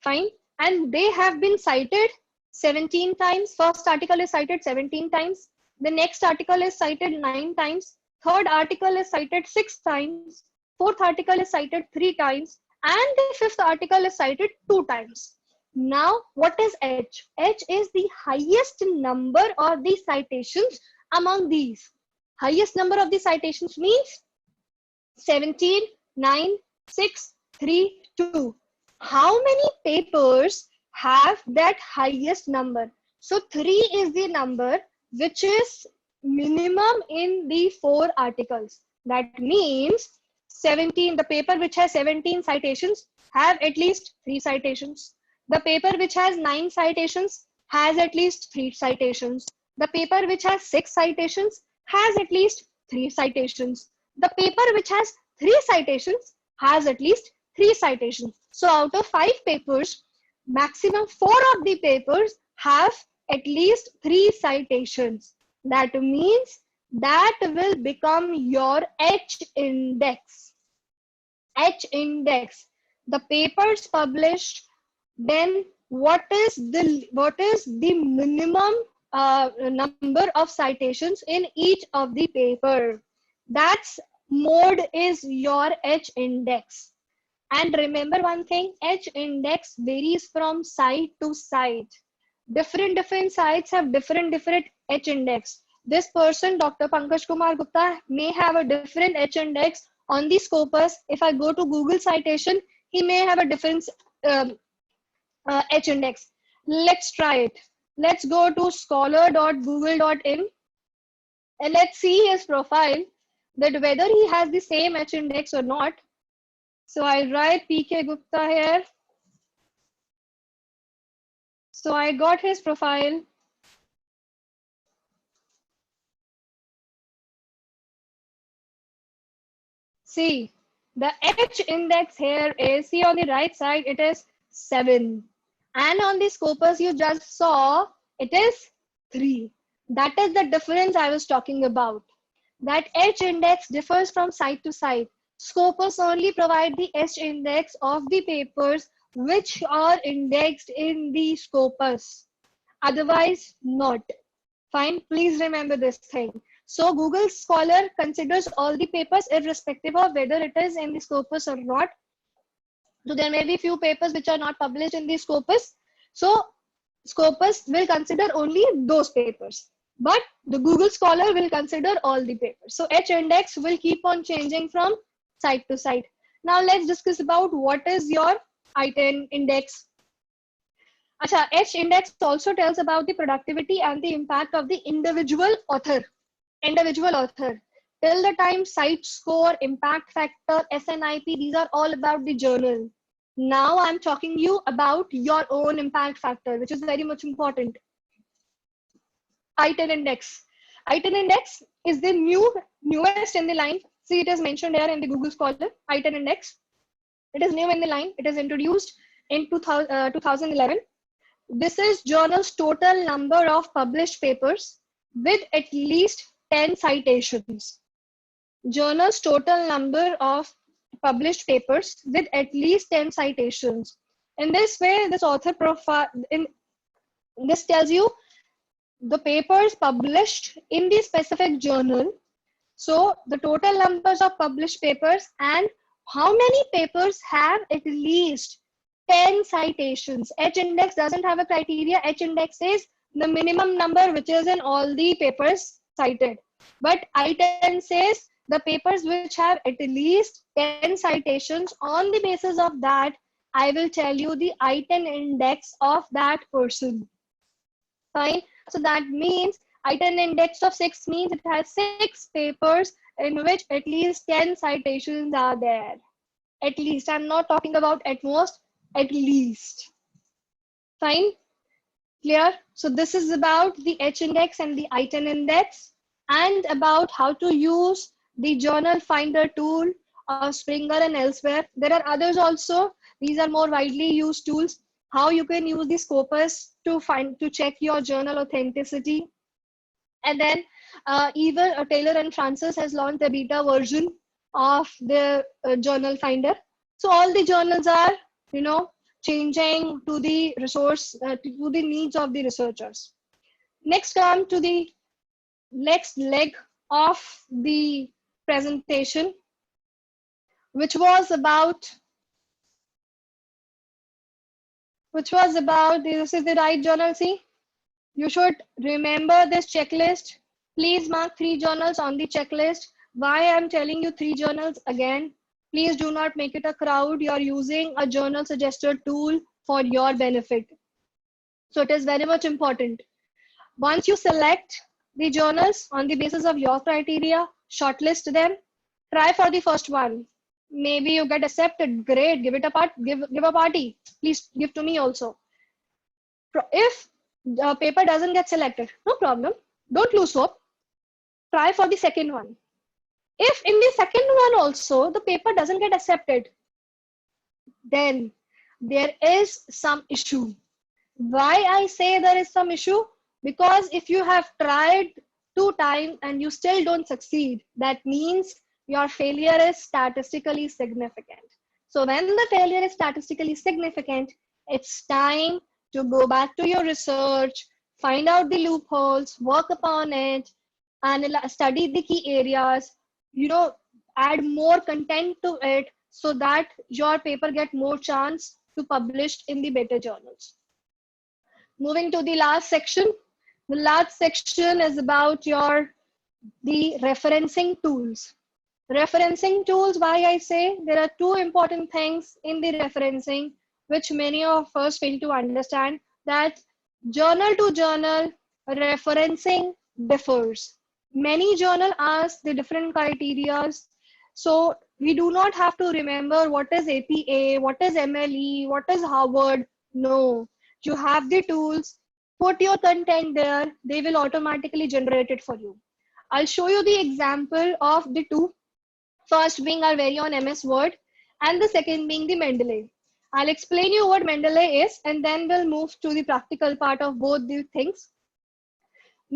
fine, and they have been cited 17 times. First article is cited 17 times. The next article is cited 9 times. Third article is cited 6 times. Fourth article is cited 3 times. And the 5th article is cited 2 times. Now, what is H? H is the highest number of the citations among these. Highest number of the citations means 17, 9, 6, 3, 2. How many papers have that highest number? So 3 is the number which is minimum in the 4 articles. That means 17, the paper which has 17 citations have at least 3 citations. The paper which has 9 citations has at least 3 citations. The paper which has 6 citations has at least 3 citations. The paper which has 3 citations has at least 3 citations. So out of 5 papers, maximum 4 of the papers have at least 3 citations. That means that will become your H index. H index. The papers published, then what is the minimum number of citations in each of the paper? That's mode is your H index. And remember one thing, H index varies from site to site. Different sites have different H index. This person, Dr. Pankaj Kumar Gupta, may have a different H index on the Scopus. If I go to Google citation, he may have a different H index. Let's try it. Let's go to scholar.google.in and let's see his profile, that whether he has the same H index or not. So I write PK Gupta here. So I got his profile. See, the H index here is, see on the right side, it is 7. And on the Scopus you just saw, it is 3. That is the difference I was talking about. That H index differs from site to site. Scopus only provide the H index of the papers which are indexed in the Scopus. Otherwise, not. Fine, please remember this thing. So Google Scholar considers all the papers irrespective of whether it is in the Scopus or not. So there may be few papers which are not published in the Scopus. So Scopus will consider only those papers. But the Google Scholar will consider all the papers. So H index will keep on changing from site to site. Now let's discuss about what is your I10 index. Acha, H index also tells about the productivity and the impact of the individual author. Till the time site score, impact factor, SNIP, these are all about the journal. Now I'm talking you about your own impact factor, which is very much important. I10 index. I10 index is the newest in the line. See, it is mentioned here in the Google Scholar, I10 index. It is new in the line. It is introduced in 2011. This is journal's total number of published papers with at least 10 citations. Journal's total number of published papers with at least 10 citations. In this way, this author profile, this tells you the papers published in the specific journal. So the total numbers of published papers and how many papers have at least 10 citations. H index doesn't have a criteria. H index is the minimum number which is in all the papers cited. But I10 says the papers which have at least 10 citations, on the basis of that, I will tell you the I10 index of that person. Fine. So that means I10 index of 6 means it has 6 papers in which at least 10 citations are there. At least. I'm not talking about at most, at least. Fine. Clear? So this is about the H index and the I10 index, and about how to use the journal finder tool of Springer and elsewhere. There are others also. These are more widely used tools. How you can use the Scopus to check your journal authenticity. And then even Taylor and Francis has launched the beta version of the journal finder. So all the journals are, changing to the resource, to the needs of the researchers. Next, come to the next leg of the presentation, which was about, this is the right journal, see? You should remember this checklist. Please mark 3 journals on the checklist. Why I'm telling you 3 journals again? Please do not make it a crowd. You're using a journal suggestor tool for your benefit. So it is very much important. Once you select the journals on the basis of your criteria, shortlist them, try for the first one. Maybe you get accepted, great, give it a give a party. Please give to me also. If the paper doesn't get selected, no problem. Don't lose hope. Try for the second one. If in the second one also the paper doesn't get accepted, then there is some issue. Why I say there is some issue? Because if you have tried 2 times and you still don't succeed, that means your failure is statistically significant. So when the failure is statistically significant, it's time to go back to your research, find out the loopholes, work upon it, and study the key areas, add more content to it so that your paper get more chance to publish in the better journals. Moving to the last section. The last section is about the referencing tools. Referencing tools, why I say there are two important things in the referencing which many of us fail to understand, that journal to journal referencing differs. Many journal ask the different criterias, so we do not have to remember what is APA, what is MLE, what is Harvard. No, you have the tools, put your content there, they will automatically generate it for you. I'll show you the example of the two. First being our very own MS Word, and the second being the Mendeley. I'll explain you what Mendeley is, and then we'll move to the practical part of both the things.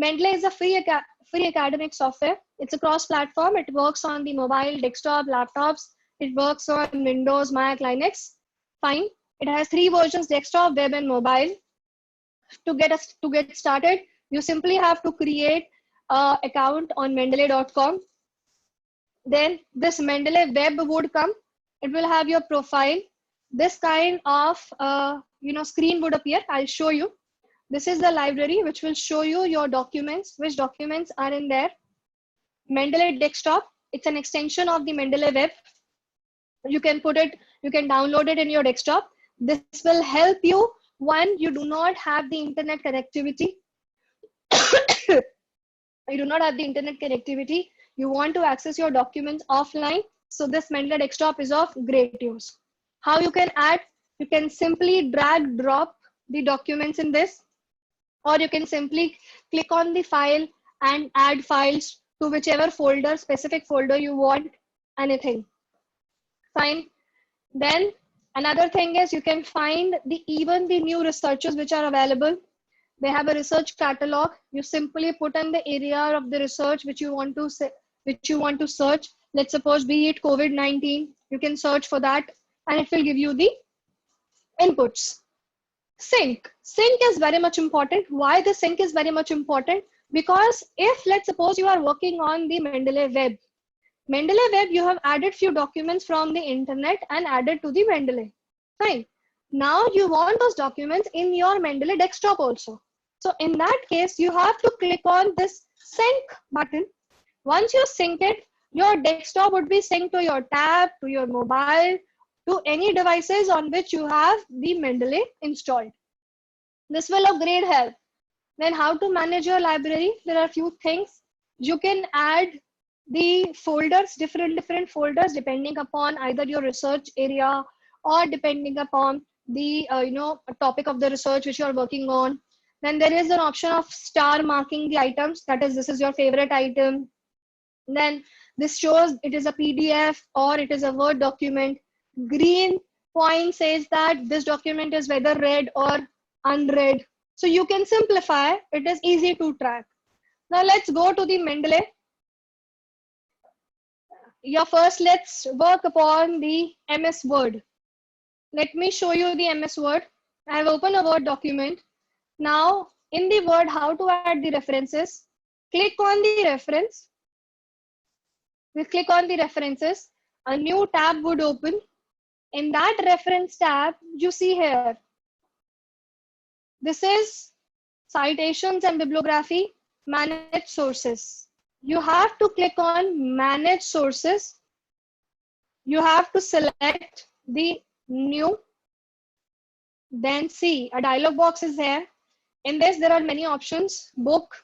Mendeley is a free academic software. It's a cross-platform. It works on the mobile, desktop, laptops. It works on Windows, Mac, Linux. Fine. It has 3 versions: desktop, web, and mobile. To get started, you simply have to create an account on mendeley.com. Then this Mendeley web would come. It will have your profile. This kind of screen would appear. I'll show you. This is the library which will show you your documents, which documents are in there. Mendeley desktop, it's an extension of the Mendeley web. You can download it in your desktop. This will help you when you do not have the internet connectivity. You do not have the internet connectivity. You want to access your documents offline. So this Mendeley desktop is of great use. How you can add? You can simply drag drop the documents in this, or you can simply click on the file and add files to whichever folder, specific folder you want, anything. Fine. Then another thing is you can find even the new researches which are available. They have a research catalog. You simply put in the area of the research which you want to search. Let's suppose be it COVID-19. You can search for that and it will give you the inputs. Sync is very much important. Why the sync is very much important? Because if let's suppose you are working on the Mendeley web, you have added few documents from the internet and added to the Mendeley. Fine. Now you want those documents in your Mendeley desktop also. So in that case, you have to click on this sync button. Once you sync it, your desktop would be synced to your tab, to your mobile, to any devices on which you have the Mendeley installed. This will of great help. Then how to manage your library? There are a few things. You can add the folders, different folders, depending upon either your research area or depending upon the topic of the research which you are working on. Then there is an option of star marking the items. That is, this is your favorite item. Then this shows it is a PDF or it is a Word document. Green point says that this document is whether read or unread. So you can simplify. It is easy to track. Now let's go to the Mendeley. First, let's work upon the MS Word. Let me show you the MS Word. I have opened a Word document. Now, in the Word, how to add the references? Click on the reference. We click on the references. A new tab would open. In that reference tab, you see here. This is citations and bibliography, manage sources. You have to click on manage sources. You have to select the new. Then see, a dialog box is there. In this, there are many options: book,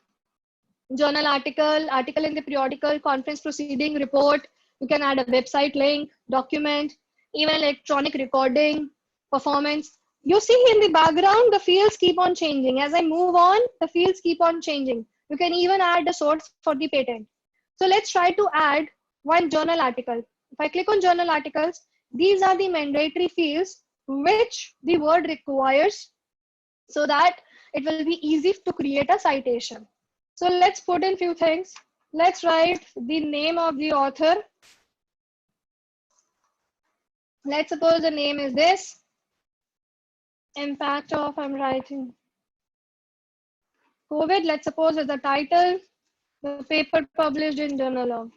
journal article, article in the periodical, conference proceeding, report. You can add a website link, document, even electronic recording, performance. You see in the background, the fields keep on changing. As I move on, the fields keep on changing. You can even add a source for the patent. So let's try to add one journal article. If I click on journal articles, these are the mandatory fields which the Word requires so that it will be easy to create a citation. So let's put in few things. Let's write the name of the author. Let's suppose the name is this. Impact of, I'm writing COVID. Let's suppose is the title. The paper published in Journal of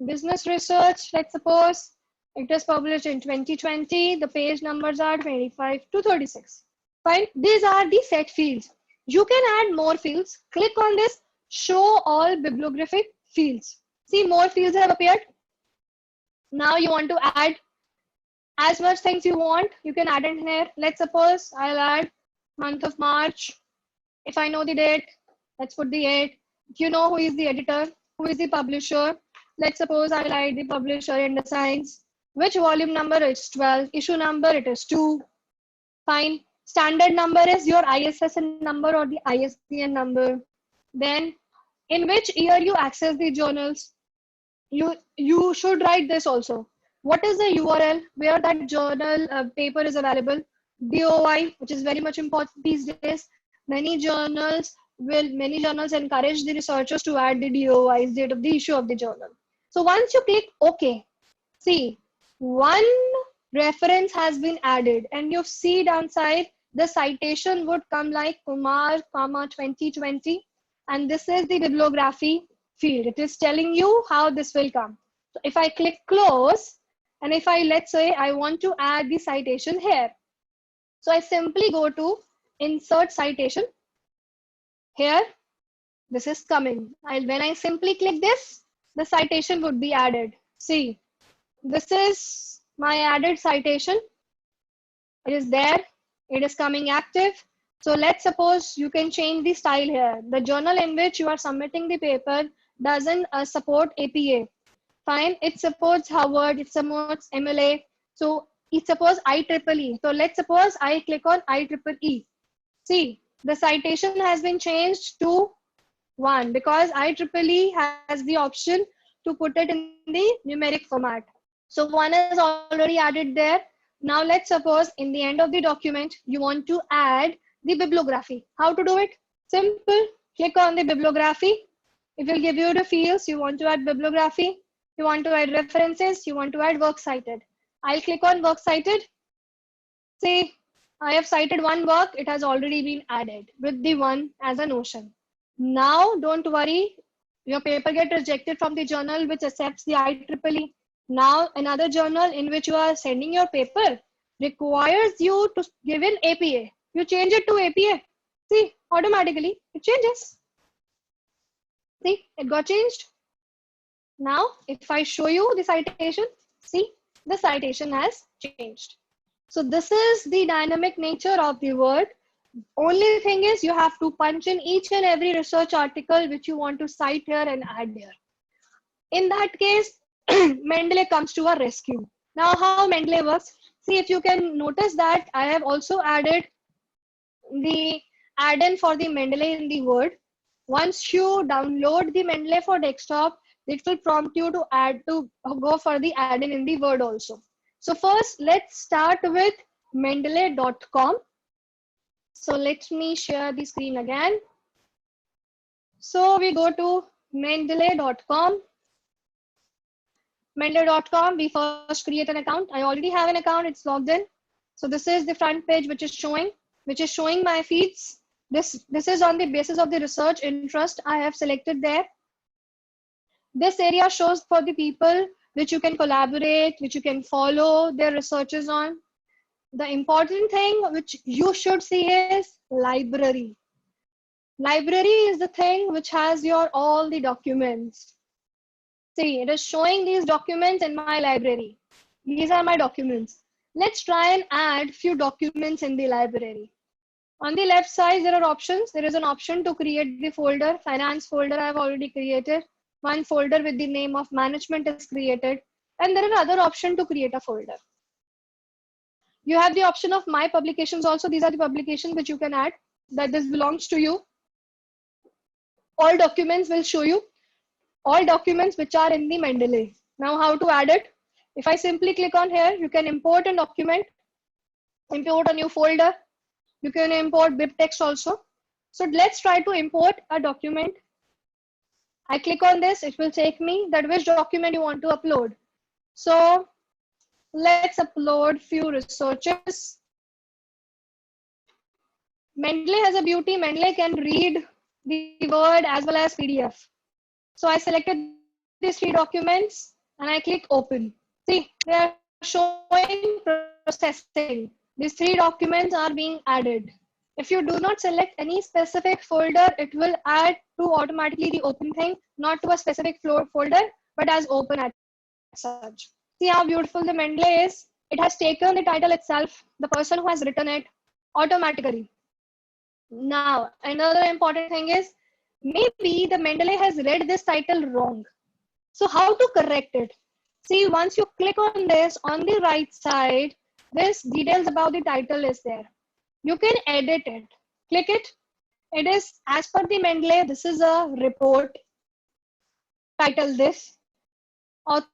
Business Research. Let's suppose it is published in 2020. The page numbers are 25 to 36. Fine. These are the set fields. You can add more fields. Click on this, show all bibliographic fields. See, more fields have appeared. Now you want to add as much things you want, you can add in here. Let's suppose I'll add month of March. If I know the date, let's put the date. If you know who is the editor, who is the publisher, let's suppose I'll add the publisher in the science. Which volume number is 12, issue number it is 2. Fine. Standard number is your ISSN number or the ISBN number. Then in which year you access the journals. You should write this also. What is the URL where that journal paper is available? DOI, which is very much important these days. Many journals encourage the researchers to add the DOIs, date of the issue of the journal. So once you click OK, see, one reference has been added, and you see downside the citation would come like Kumar, 2020, and this is the bibliography field. It is telling you how this will come. So if I click close, and if I, let's say I want to add the citation here, so I simply go to insert citation. Here, this is coming. When I simply click this, the citation would be added. See, this is my added citation. It is there. It is coming active. So let's suppose you can change the style here. The journal in which you are submitting the paper doesn't support APA. Fine, it supports Harvard, it supports MLA. So it supports IEEE. So let's suppose I click on IEEE. See, the citation has been changed to 1 because IEEE has the option to put it in the numeric format. So 1 is already added there. Now let's suppose in the end of the document, you want to add the bibliography. How to do it? Simple. Click on the bibliography. It will give you the fields. You want to add bibliography. You want to add references. You want to add works cited. I'll click on works cited. See, I have cited one work. It has already been added with the 1 as a notion. Now, don't worry. Your paper get rejected from the journal which accepts the IEEE. Now, another journal in which you are sending your paper requires you to give in APA. You change it to APA. See, automatically it changes. See, it got changed. Now, if I show you the citation, see, the citation has changed. So this is the dynamic nature of the Word. Only thing is you have to punch in each and every research article which you want to cite here and add here. In that case, Mendeley comes to our rescue. Now how Mendeley works? See, if you can notice that I have also added the add-in for the Mendeley in the Word. Once you download the Mendeley for desktop, it will prompt you to go for the add-in in the Word also. So first, let's start with Mendeley.com. So let me share the screen again. So we go to Mendeley.com. Mendeley.com, we first create an account. I already have an account, it's logged in. So this is the front page which is showing my feeds. This is on the basis of the research interest I have selected there. This area shows for the people which you can collaborate, which you can follow their researches on. The important thing which you should see is library. Library is the thing which has your all the documents. See, it is showing these documents in my library. These are my documents. Let's try and add few documents in the library. On the left side, there are options. There is an option to create the folder. Finance folder I have already created. One folder with the name of management is created. And there is another option to create a folder. You have the option of my publications also. These are the publications which you can add, that this belongs to you. All documents will show you all documents which are in the Mendeley. Now how to add it? If I simply click on here, you can import a document, import a new folder. You can import BibTeX also. So let's try to import a document. I click on this, it will take me that which document you want to upload. So let's upload few researches. Mendeley has a beauty. Mendeley can read the Word as well as PDF. So I selected these 3 documents and I click open. See, they are showing processing. These 3 documents are being added. If you do not select any specific folder, it will add to automatically the open thing, not to a specific folder, but as open as such. See how beautiful the Mendeley is. It has taken the title itself, the person who has written it, automatically. Now, another important thing is, maybe the Mendeley has read this title wrong. So how to correct it? See, once you click on this, on the right side, this details about the title is there. You can edit it. Click it. It is as per the Mendeley. This is a report. Title this. Author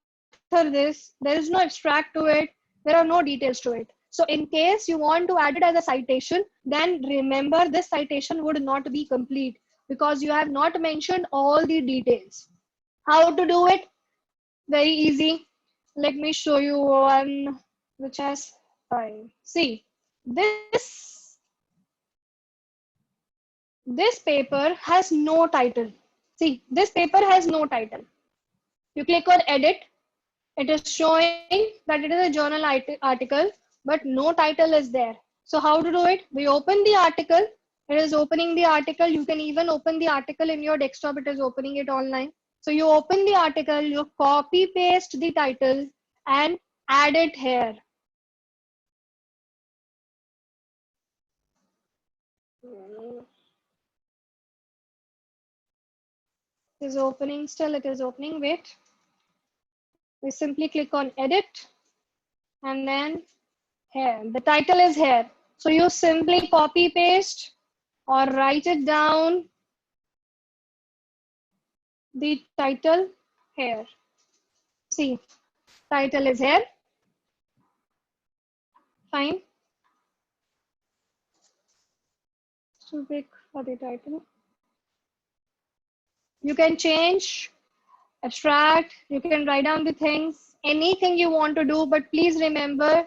this. There is no abstract to it. There are no details to it. So in case you want to add it as a citation, then remember this citation would not be complete because you have not mentioned all the details. How to do it? Very easy. Let me show you one which has fine. See, this paper has no title. See, this paper has no title. You click on edit. It is showing that it is a journal article, but no title is there. So how to do it? We open the article. It is opening the article. You can even open the article in your desktop. It is opening it online. So you open the article, you copy paste the title and add it here. It is opening still, it is opening, wait. We simply click on edit and then here, the title is here. So you simply copy paste or write it down, the title here. See, title is here. Fine. Too big for the title. You can change, abstract, you can write down the things, anything you want to do, but please remember,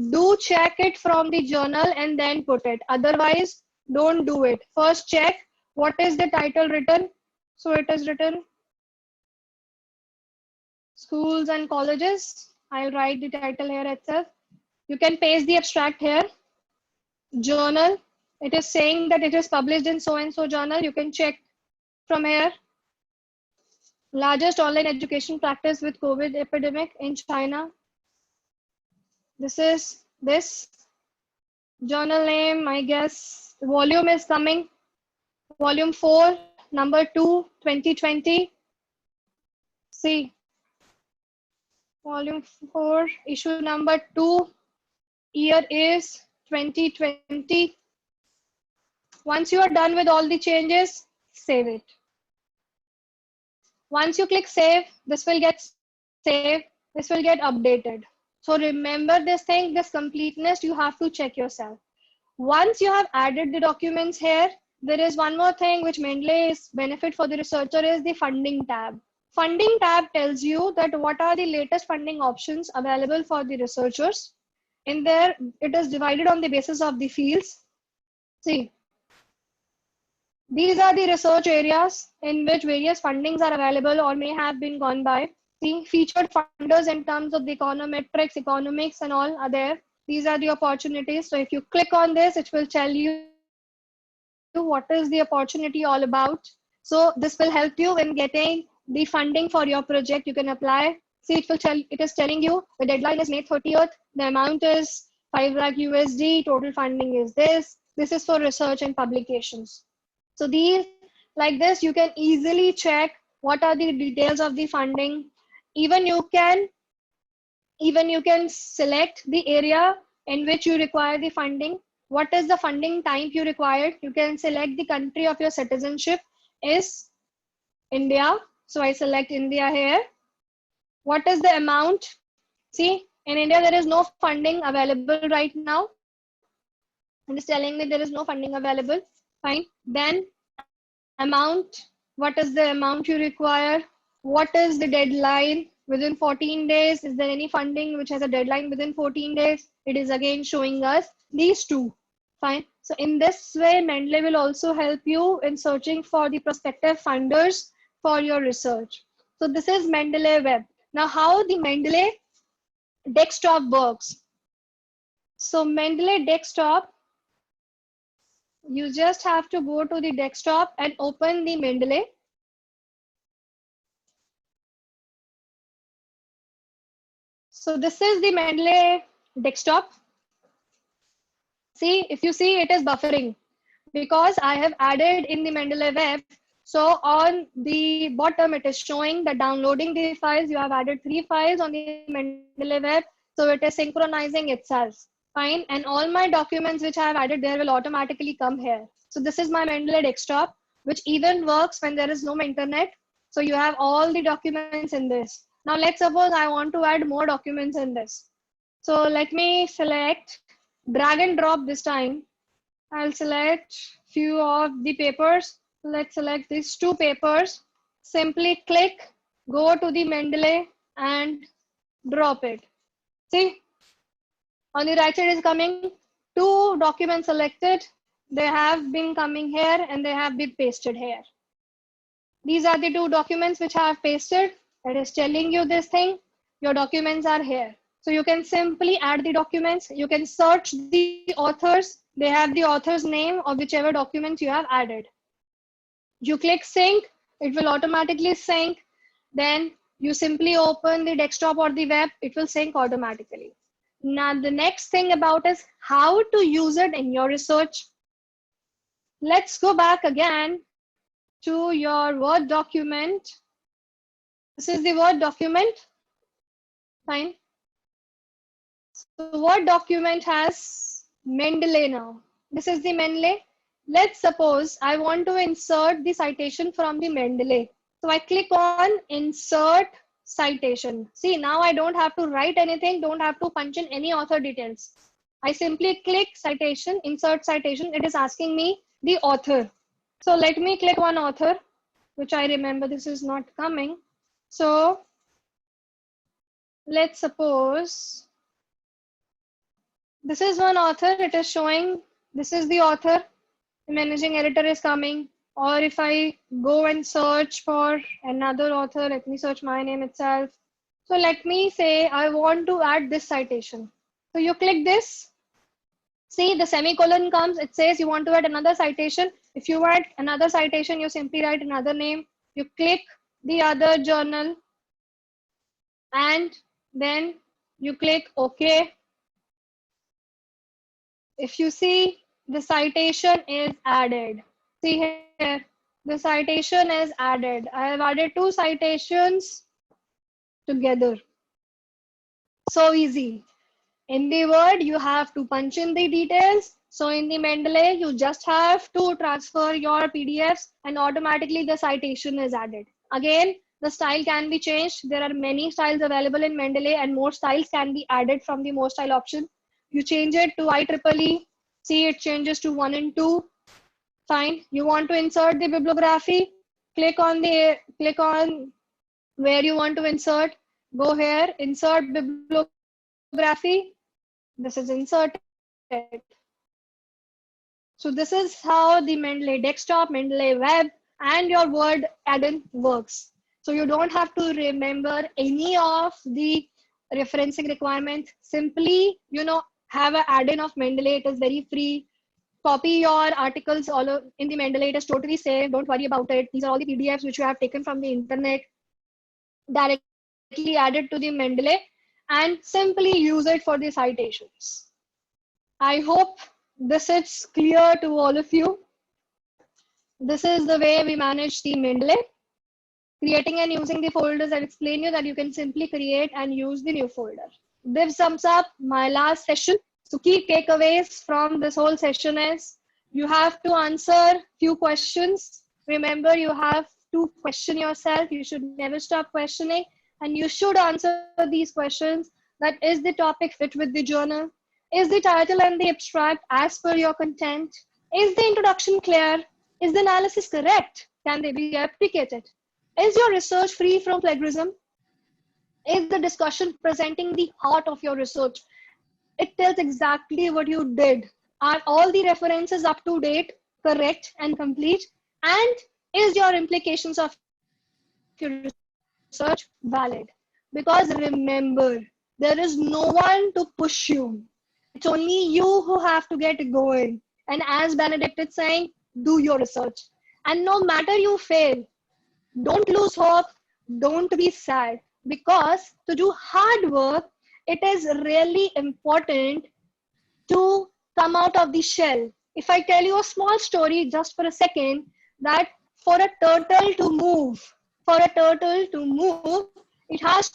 do check it from the journal and then put it. Otherwise, don't do it. First check what is the title written. So it is written schools and colleges. I'll write the title here itself. You can paste the abstract here. Journal. It is saying that it is published in so and so journal. You can check from here. Largest online education practice with COVID epidemic in China. This is this journal name, I guess. Volume is coming. Volume 4, number 2, 2020. See, volume 4, issue number 2, year is 2020. Once you are done with all the changes, save it. Once you click save, this will get saved, this will get updated. So remember this thing, this completeness, you have to check yourself. Once you have added the documents here, there is one more thing which mainly is benefit for the researcher is the funding tab. Funding tab tells you that what are the latest funding options available for the researchers. In there, it is divided on the basis of the fields. See, these are the research areas in which various fundings are available or may have been gone by. See, featured funders in terms of the econometrics, economics and all are there. These are the opportunities. So if you click on this, it will tell you what is the opportunity all about. So this will help you in getting the funding for your project. You can apply. See, it is telling you the deadline is May 30th. The amount is 5 lakh USD. Total funding is this. This is for research and publications. So these, like this, you can easily check what are the details of the funding. Even you can select the area in which you require the funding. What is the funding type you required? You can select the country of your citizenship is India. So I select India here. What is the amount? See, in India, there is no funding available right now. It is telling me there is no funding available. Fine. Then amount. What is the amount you require? What is the deadline? Within 14 days, is there any funding which has a deadline within 14 days? It is again showing us these two. Fine. So in this way, Mendeley will also help you in searching for the prospective funders for your research. So this is Mendeley Web. Now how the Mendeley desktop works. So Mendeley desktop, you just have to go to the desktop and open the Mendeley. So this is the Mendeley desktop. See, if you see, it is buffering because I have added in the Mendeley web. So on the bottom, it is showing that downloading the files. You have added 3 files on the Mendeley web. So it is synchronizing itself. Fine. And all my documents which I have added there will automatically come here. So this is my Mendeley desktop, which even works when there is no internet. So you have all the documents in this. Now let's suppose I want to add more documents in this. So let me select, drag and drop this time. I'll select few of the papers. Let's select these 2 papers. Simply click, go to the Mendeley and drop it. See, on the right side is coming 2 documents selected. They have been coming here and they have been pasted here. These are the 2 documents which I have pasted. It is telling you this thing. Your documents are here. So you can simply add the documents. You can search the authors. They have the author's name of whichever documents you have added. You click sync. It will automatically sync. Then you simply open the desktop or the web. It will sync automatically. Now the next thing about is how to use it in your research. Let's go back again to your Word document. This is the Word document. Fine. So Word document has Mendeley now. This is the Mendeley. Let's suppose I want to insert the citation from the Mendeley. So I click on insert citation. See, now I don't have to write anything, don't have to punch in any author details. I simply click citation, insert citation. It is asking me the author. So let me click one author, which I remember this is not coming. So let's suppose this is one author. It is showing this is the author. The managing editor is coming. Or if I go and search for another author, let me search my name itself. So let me say I want to add this citation. So you click this. See, the semicolon comes. It says you want to add another citation. If you add another citation, you simply write another name. You click the other journal and then you click OK. If you see, the citation is added. See here, the citation is added. I have added 2 citations together. So easy. In the Word, you have to punch in the details. So in the Mendeley, you just have to transfer your PDFs and automatically the citation is added. Again, the style can be changed. There are many styles available in Mendeley and more styles can be added from the more style option. You change it to IEEE. See, it changes to 1 and 2. Fine. You want to insert the bibliography. Click on where you want to insert. Go here, insert bibliography. This is inserted. So this is how the Mendeley desktop, Mendeley web, and your Word add-in works. So you don't have to remember any of the referencing requirements. Simply, have an add-in of Mendeley. It is very free. Copy your articles all in the Mendeley. It is totally safe. Don't worry about it. These are all the PDFs which you have taken from the internet, directly added to the Mendeley, and simply use it for the citations. I hope this is clear to all of you. This is the way we manage the Mendeley. Creating and using the folders, I'll explain you that you can simply create and use the new folder. This sums up my last session. So key takeaways from this whole session is you have to answer few questions. Remember, you have to question yourself. You should never stop questioning, and you should answer these questions. That is the topic fit with the journal? Is the title and the abstract as per your content? Is the introduction clear? Is the analysis correct? Can they be replicated? Is your research free from plagiarism? Is the discussion presenting the heart of your research? It tells exactly what you did. Are all the references up to date, correct, and complete? And is your implications of your research valid? Because remember, there is no one to push you. It's only you who have to get going. And as Benedict is saying, do your research. And no matter you fail, don't lose hope. Don't be sad. Because to do hard work it is really important to come out of the shell. If I tell you a small story just for a second, that for a turtle to move, it has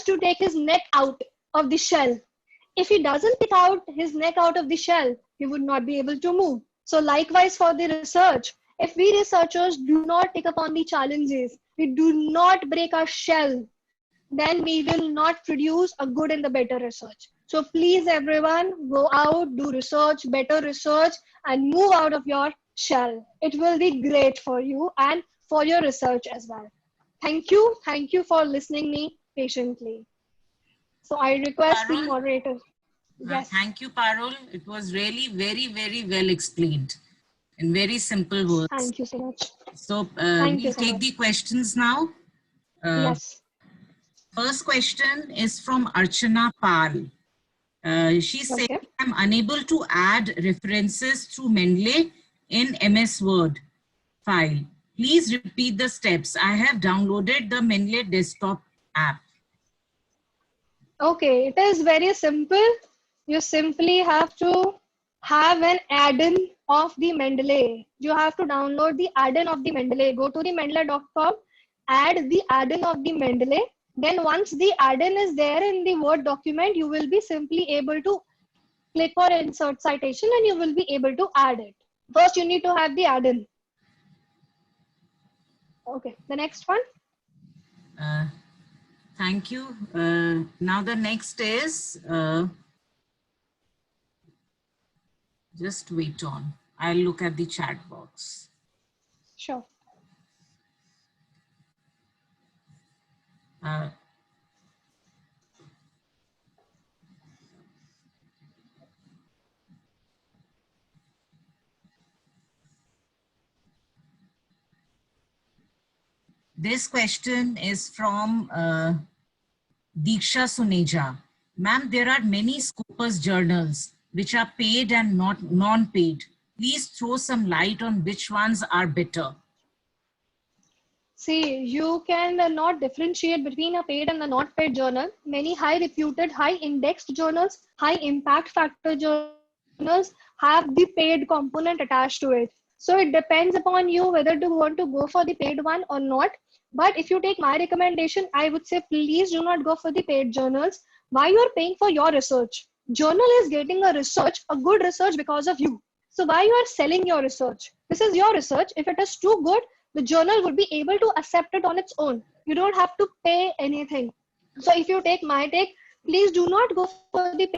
to take his neck out of the shell. If he doesn't take out his neck out of the shell, he would not be able to move. So likewise for the research, if we researchers do not take upon the challenges, we do not break our shell, then we will not produce a good and the better research. So please everyone, go out, do research, better research, and move out of your shell. It will be great for you and for your research as well. Thank you for listening me patiently. So I request the Parul? moderator. Yes. Thank you, Parul. It was really very, very well explained in very simple words. Thank you so much. So Thank you we'll so take much. the questions now. Yes. First question is from Archana Pal. She said, Okay. I'm unable to add references through Mendeley in MS Word file. Please repeat the steps. I have downloaded the Mendeley desktop app. Okay, it is very simple. You simply have to have an add-in of the Mendeley. You have to download the add-in of the Mendeley. Go to the mendeley.com, add the add-in of the Mendeley. Then once the add-in is there in the Word document, you will be simply able to click or insert citation and you will be able to add it. First, you need to have the add-in. Okay, the next one. Thank you. Now the next is, just wait on. I'll look at the chat box. Sure. This question is from Diksha Suneja. Ma'am, there are many Scopus journals which are paid and not non-paid. Please throw some light on which ones are better. See, you can not differentiate between a paid and a not paid journal. Many high reputed, high indexed journals, high impact factor journals have the paid component attached to it. So it depends upon you whether to want to go for the paid one or not. But if you take my recommendation, I would say please do not go for the paid journals. Why you are paying for your research? Journal is getting a good research because of you. So why you are selling your research? This is your research. If it is too good, the journal would be able to accept it on its own. You don't have to pay anything. So if you take my take, please do not go for the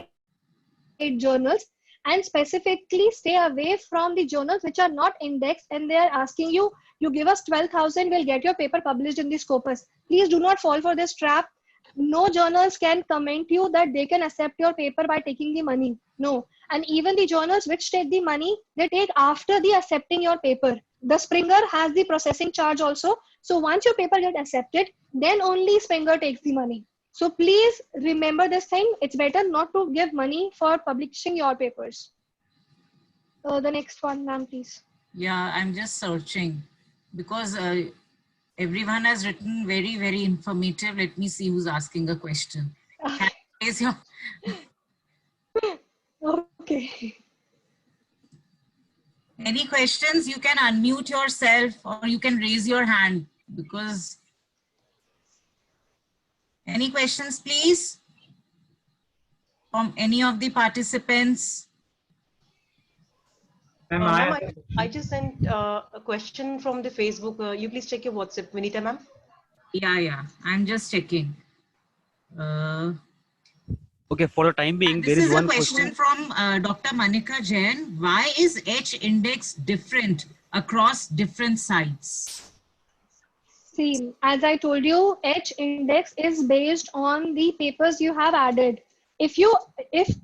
paid journals and specifically stay away from the journals which are not indexed and they are asking you, you give us 12,000, we'll get your paper published in the Scopus. Please do not fall for this trap. No journals can comment you that they can accept your paper by taking the money. No. And even the journals which take the money, they take after the accepting your paper. The Springer has the processing charge also. So once your paper gets accepted, then only Springer takes the money. So please remember this thing. It's better not to give money for publishing your papers. The next one, ma'am, please. Yeah, I'm just searching because everyone has written very, very informative. Let me see who's asking a question. Can you raise your... Okay. Any questions? You can unmute yourself or you can raise your hand because... Any questions, please? From any of the participants? Ma'am, I just sent a question from the Facebook. You please check your WhatsApp, Vinita ma'am. Yeah. I'm just checking. Okay, for the time being, there This is is one a question from Dr. Manika Jain. Why is H index different across different sites? See, as I told you, H index is based on the papers you have added. If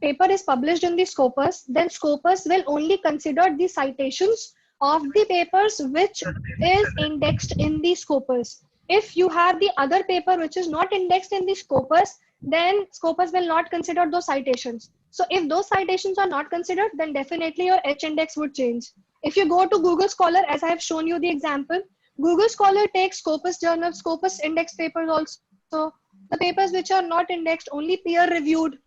paper is published in the Scopus, then Scopus will only consider the citations of the papers which is indexed in the Scopus. If you have the other paper which is not indexed in the Scopus, then Scopus will not consider those citations. So if those citations are not considered, then definitely your H index would change. If you go to Google Scholar, as I have shown you the example, Google Scholar takes Scopus journals, Scopus index papers also. The papers which are not indexed, only peer reviewed,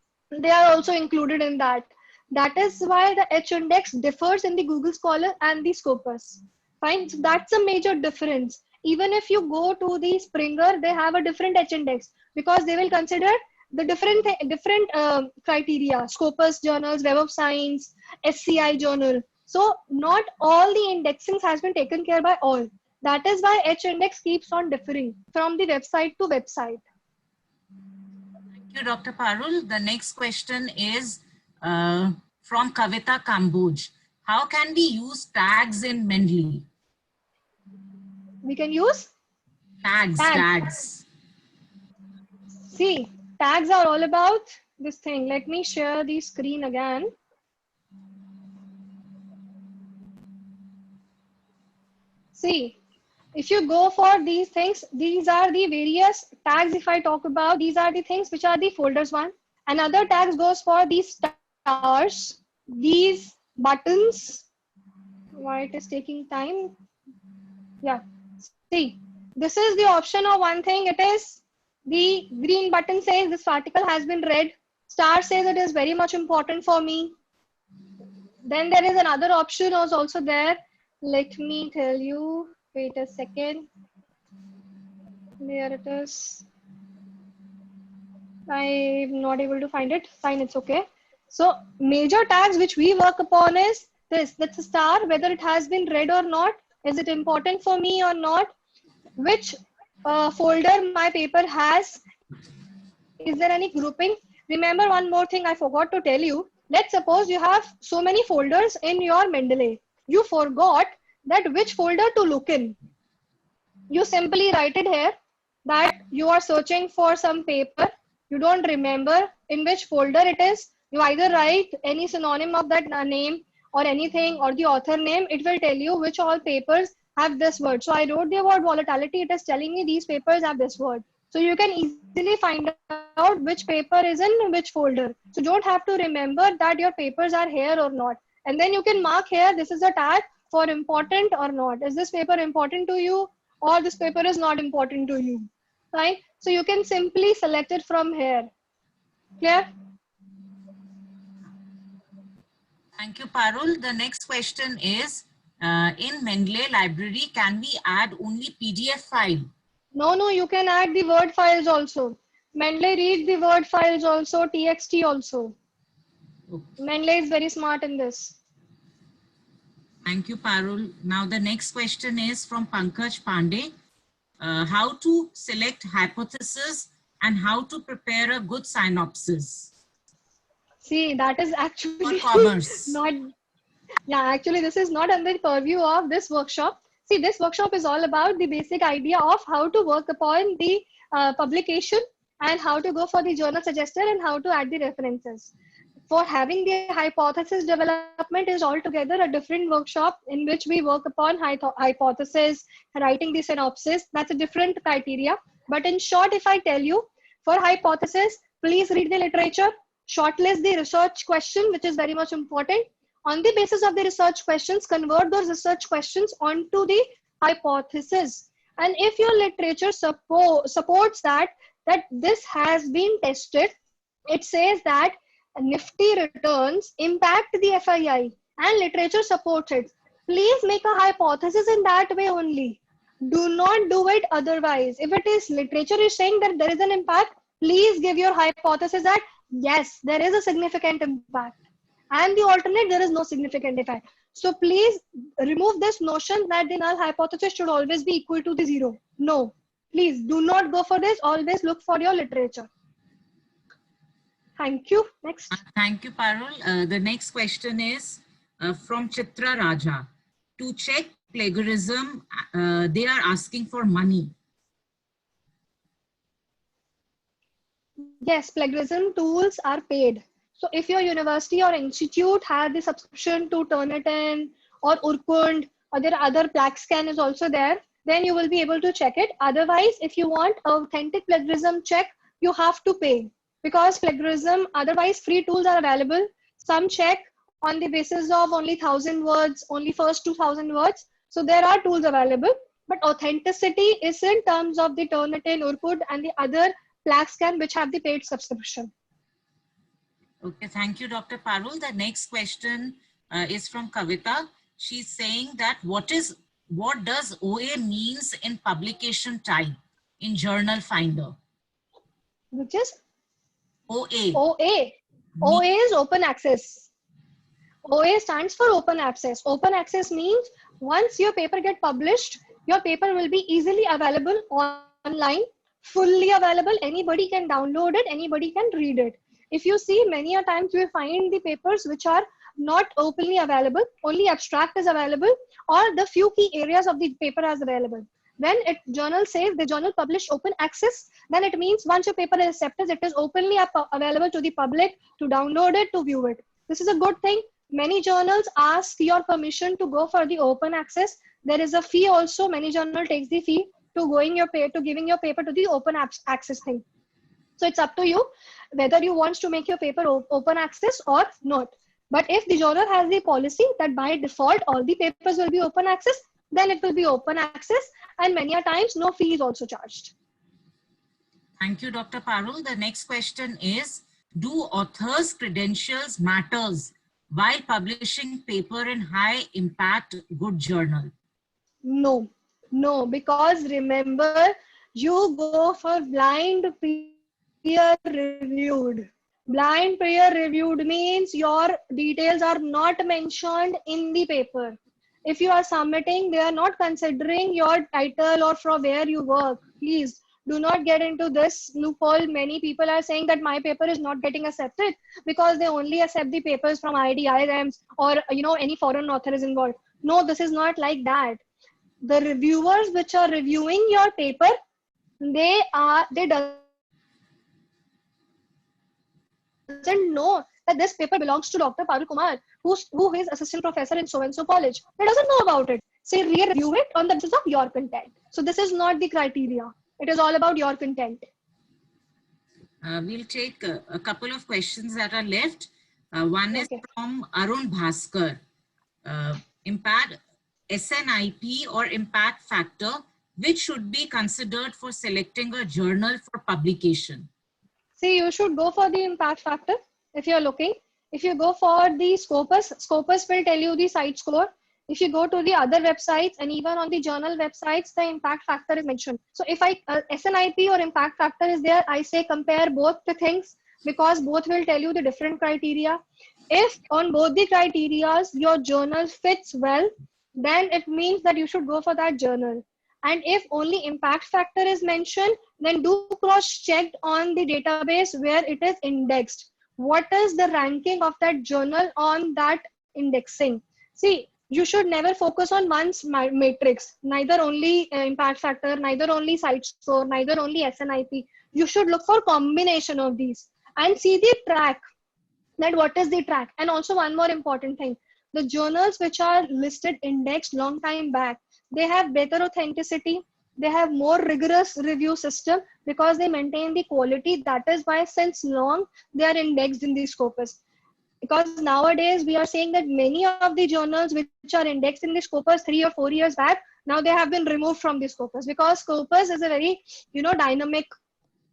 they are also included in that. That is why the H index differs in the Google Scholar and the Scopus. Fine, so that's a major difference. Even if you go to the Springer, they have a different H index because they will consider the different criteria: Scopus journals, Web of Science, SCI journal. So not all the indexing has been taken care by all. That is why H index keeps on differing from the website to website. Thank you, Dr. Parul. The next question is from Kavita Kamboj. How can we use tags in Mendeley? We can use Tags. See, tags are all about this thing. Let me share the screen again. See, if you go for these things, these are the various tags. If I talk about, these are the things which are the folders one. Another tags goes for these stars, these buttons. Why it is taking time? Yeah. See, this is the option of one thing. It is the green button says this article has been read. Star says it is very much important for me. Then there is another option was also there. Let me tell you. Wait a second. There it is. I'm not able to find it. Fine, it's okay. So major tags which we work upon is this. That's a star, whether it has been read or not. Is it important for me or not? Which folder my paper has? Is there any grouping? Remember one more thing I forgot to tell you. Let's suppose you have so many folders in your Mendeley. You forgot that which folder to look in. You simply write it here that you are searching for some paper. You don't remember in which folder it is. You either write any synonym of that name or anything or the author name. It will tell you which all papers have this word. So I wrote the word volatility. It is telling me these papers have this word. So you can easily find out which paper is in which folder. So don't have to remember that your papers are here or not. And then you can mark here, this is a tag for important or not. Is this paper important to you or this paper is not important to you? Right? So you can simply select it from here. Clear? Thank you, Parul. The next question is, in Mendeley library, can we add only PDF file? No, you can add the Word files also. Mendeley reads the Word files also, TXT also. Okay. Mendeley is very smart in this. Thank you, Parul. Now the next question is from Pankaj Pandey. How to select hypothesis and how to prepare a good synopsis? See, that is actually For commerce. not, yeah, actually this is not under the purview of this workshop. See, this workshop is all about the basic idea of how to work upon the publication and how to go for the journal suggester and how to add the references. For having the hypothesis development is altogether a different workshop in which we work upon hypothesis, writing the synopsis. That's a different criteria. But in short, if I tell you, for hypothesis, please read the literature, shortlist the research question, which is very much important. On the basis of the research questions, convert those research questions onto the hypothesis. And if your literature supports that this has been tested, it says that Nifty returns impact the FII and literature supports it. Please make a hypothesis in that way only. Do not do it otherwise. If it is literature is saying that there is an impact, please give your hypothesis that yes, there is a significant impact. And the alternate, there is no significant effect. So please remove this notion that the null hypothesis should always be equal to the zero. No, please do not go for this. Always look for your literature. Thank you. Next. Thank you, Parul. The next question is from Chitra Raja. To check plagiarism, they are asking for money. Yes, plagiarism tools are paid. So if your university or institute has the subscription to Turnitin or Urkund, or there are other PlaxScan is also there, then you will be able to check it. Otherwise, if you want authentic plagiarism check, you have to pay. Because plagiarism, otherwise free tools are available. Some check on the basis of only 1,000 words, only first 2,000 words. So there are tools available, but authenticity is in terms of the Turnitin, Urkund and the other PlaqueScan, which have the paid subscription. Okay, thank you, Dr. Parul. The next question is from Kavita. She's saying that what does OA means in publication type in Journal Finder? Which is OA. OA. OA is open access. OA stands for open access. Open access means once your paper get published, your paper will be easily available online, fully available. Anybody can download it, anybody can read it. If you see, many a times you will find the papers which are not openly available, only abstract is available, or the few key areas of the paper is available. When journal says the journal published open access, then it means once your paper is accepted, it is openly available to the public to download it, to view it. This is a good thing. Many journals ask your permission to go for the open access. There is a fee also. Many journal takes the fee to giving your paper to the open access thing. So it's up to you whether you want to make your paper open access or not. But if the journal has the policy that by default all the papers will be open access, then it will be open access, and many a times no fee is also charged. Thank you, Dr. Parul. The next question is, do authors' credentials matters while publishing paper in high impact good journal? No, because remember, you go for blind peer reviewed. Blind peer reviewed means your details are not mentioned in the paper. If you are submitting, they are not considering your title or from where you work. Please do not get into this loophole. Many people are saying that my paper is not getting accepted because they only accept the papers from IIMs or any foreign author is involved. No, this is not like that. The reviewers which are reviewing your paper, they doesn't know that this paper belongs to Dr. Parul Kumar, who is assistant professor in so-and-so college. They doesn't know about it. Say review it on the basis of your content. So this is not the criteria. It is all about your content. We'll take a couple of questions that are left. One is from Arun Bhaskar. Impact SNIP or impact factor, which should be considered for selecting a journal for publication? See, you should go for the impact factor if you're looking. If you go for the Scopus will tell you the site score. If you go to the other websites and even on the journal websites, the impact factor is mentioned. So if SNIP or impact factor is there, I say compare both the things because both will tell you the different criteria. If on both the criteria your journal fits well, then it means that you should go for that journal. And if only impact factor is mentioned, then do cross-check on the database where it is indexed. What is the ranking of that journal on that indexing? See, you should never focus on one matrix, neither only impact factor, neither only site score, neither only SNIP. You should look for combination of these and see the track, that what is the track. And also one more important thing, the journals which are listed indexed long time back, they have better authenticity, they have more rigorous review system because they maintain the quality. That is why since long they are indexed in the Scopus. Because nowadays we are saying that many of the journals which are indexed in the Scopus 3 or 4 years back, now they have been removed from the Scopus because Scopus is a very dynamic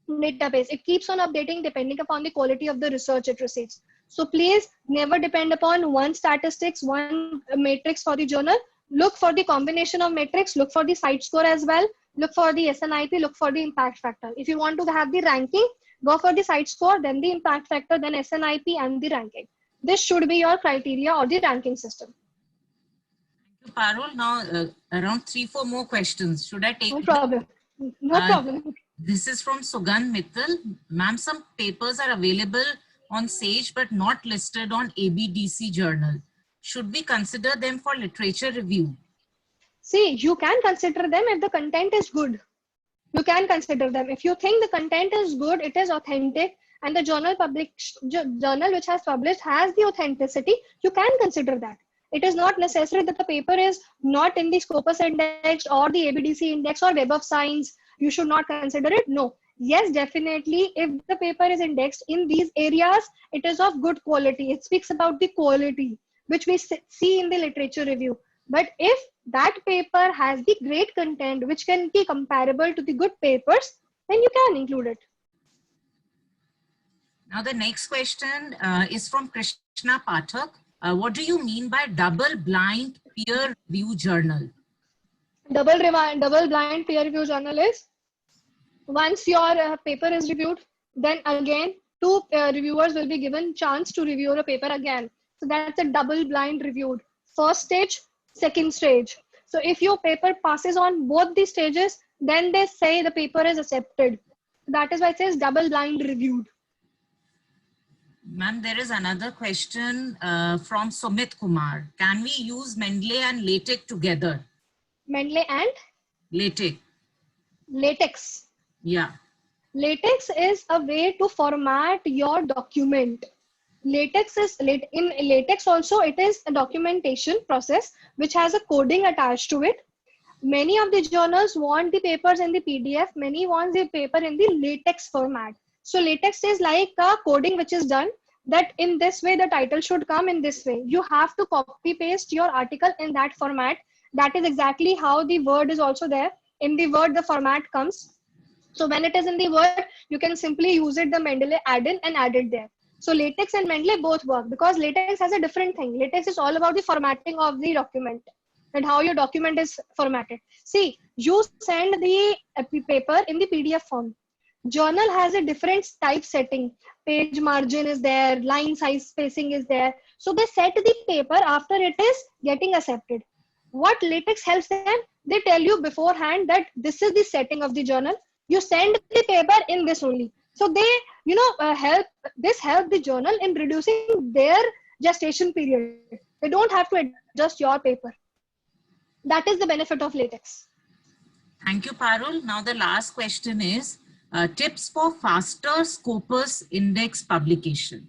database. It keeps on updating depending upon the quality of the research it receives. So please never depend upon one statistics, one matrix for the journal. Look for the combination of matrix, look for the site score as well, look for the SNIP, look for the impact factor. If you want to have the ranking, go for the site score, then the impact factor, then SNIP and the ranking. This should be your criteria or the ranking system. Thank you, Parul. Now, around 3-4 more questions. Should I take? No problem. No problem. This is from Sugandh Mittal. Ma'am, some papers are available on Sage but not listed on ABDC journal. Should we consider them for literature review? See, you can consider them if the content is good. You can consider them. If you think the content is good, it is authentic, and the journal which has published has the authenticity, you can consider that. It is not necessary that the paper is not in the Scopus index or the ABDC index or Web of Science. You should not consider it. No. Yes, definitely. If the paper is indexed in these areas, it is of good quality. It speaks about the quality, which we see in the literature review. But if that paper has the great content, which can be comparable to the good papers, then you can include it. Now the next question is from Krishna Pathak. What do you mean by double-blind peer review journal? Double blind peer review journal is once your paper is reviewed, then again two reviewers will be given chance to review your paper again. So that's a double blind reviewed. First stage, second stage. So if your paper passes on both the stages, then they say the paper is accepted. That is why it says double blind reviewed. Ma'am, there is another question from Sumit Kumar. Can we use Mendeley and LaTeX together? Mendeley and LaTeX. latex. Yeah. Latex is a way to format your document. Latex is in latex also, it is a documentation process which has a coding attached to it. Many of the journals want the papers in the PDF, many want the paper in the latex format. So latex is like a coding which is done that in this way the title should come in this way. You have to copy paste your article in that format. That is exactly how the Word is also there. In the Word the format comes. So when it is in the Word, you can simply use it, the Mendeley add-in and add it there. So latex and Mendeley both work because latex has a different thing. Latex is all about the formatting of the document and how your document is formatted. See, you send the paper in the PDF form. Journal has a different type setting. Page margin is there, line size spacing is there. So they set the paper after it is getting accepted. What latex helps them? They tell you beforehand that this is the setting of the journal. You send the paper in this only. So they, help the journal in reducing their gestation period. They don't have to adjust your paper. That is the benefit of latex. Thank you, Parul. Now the last question is tips for faster Scopus Index publication.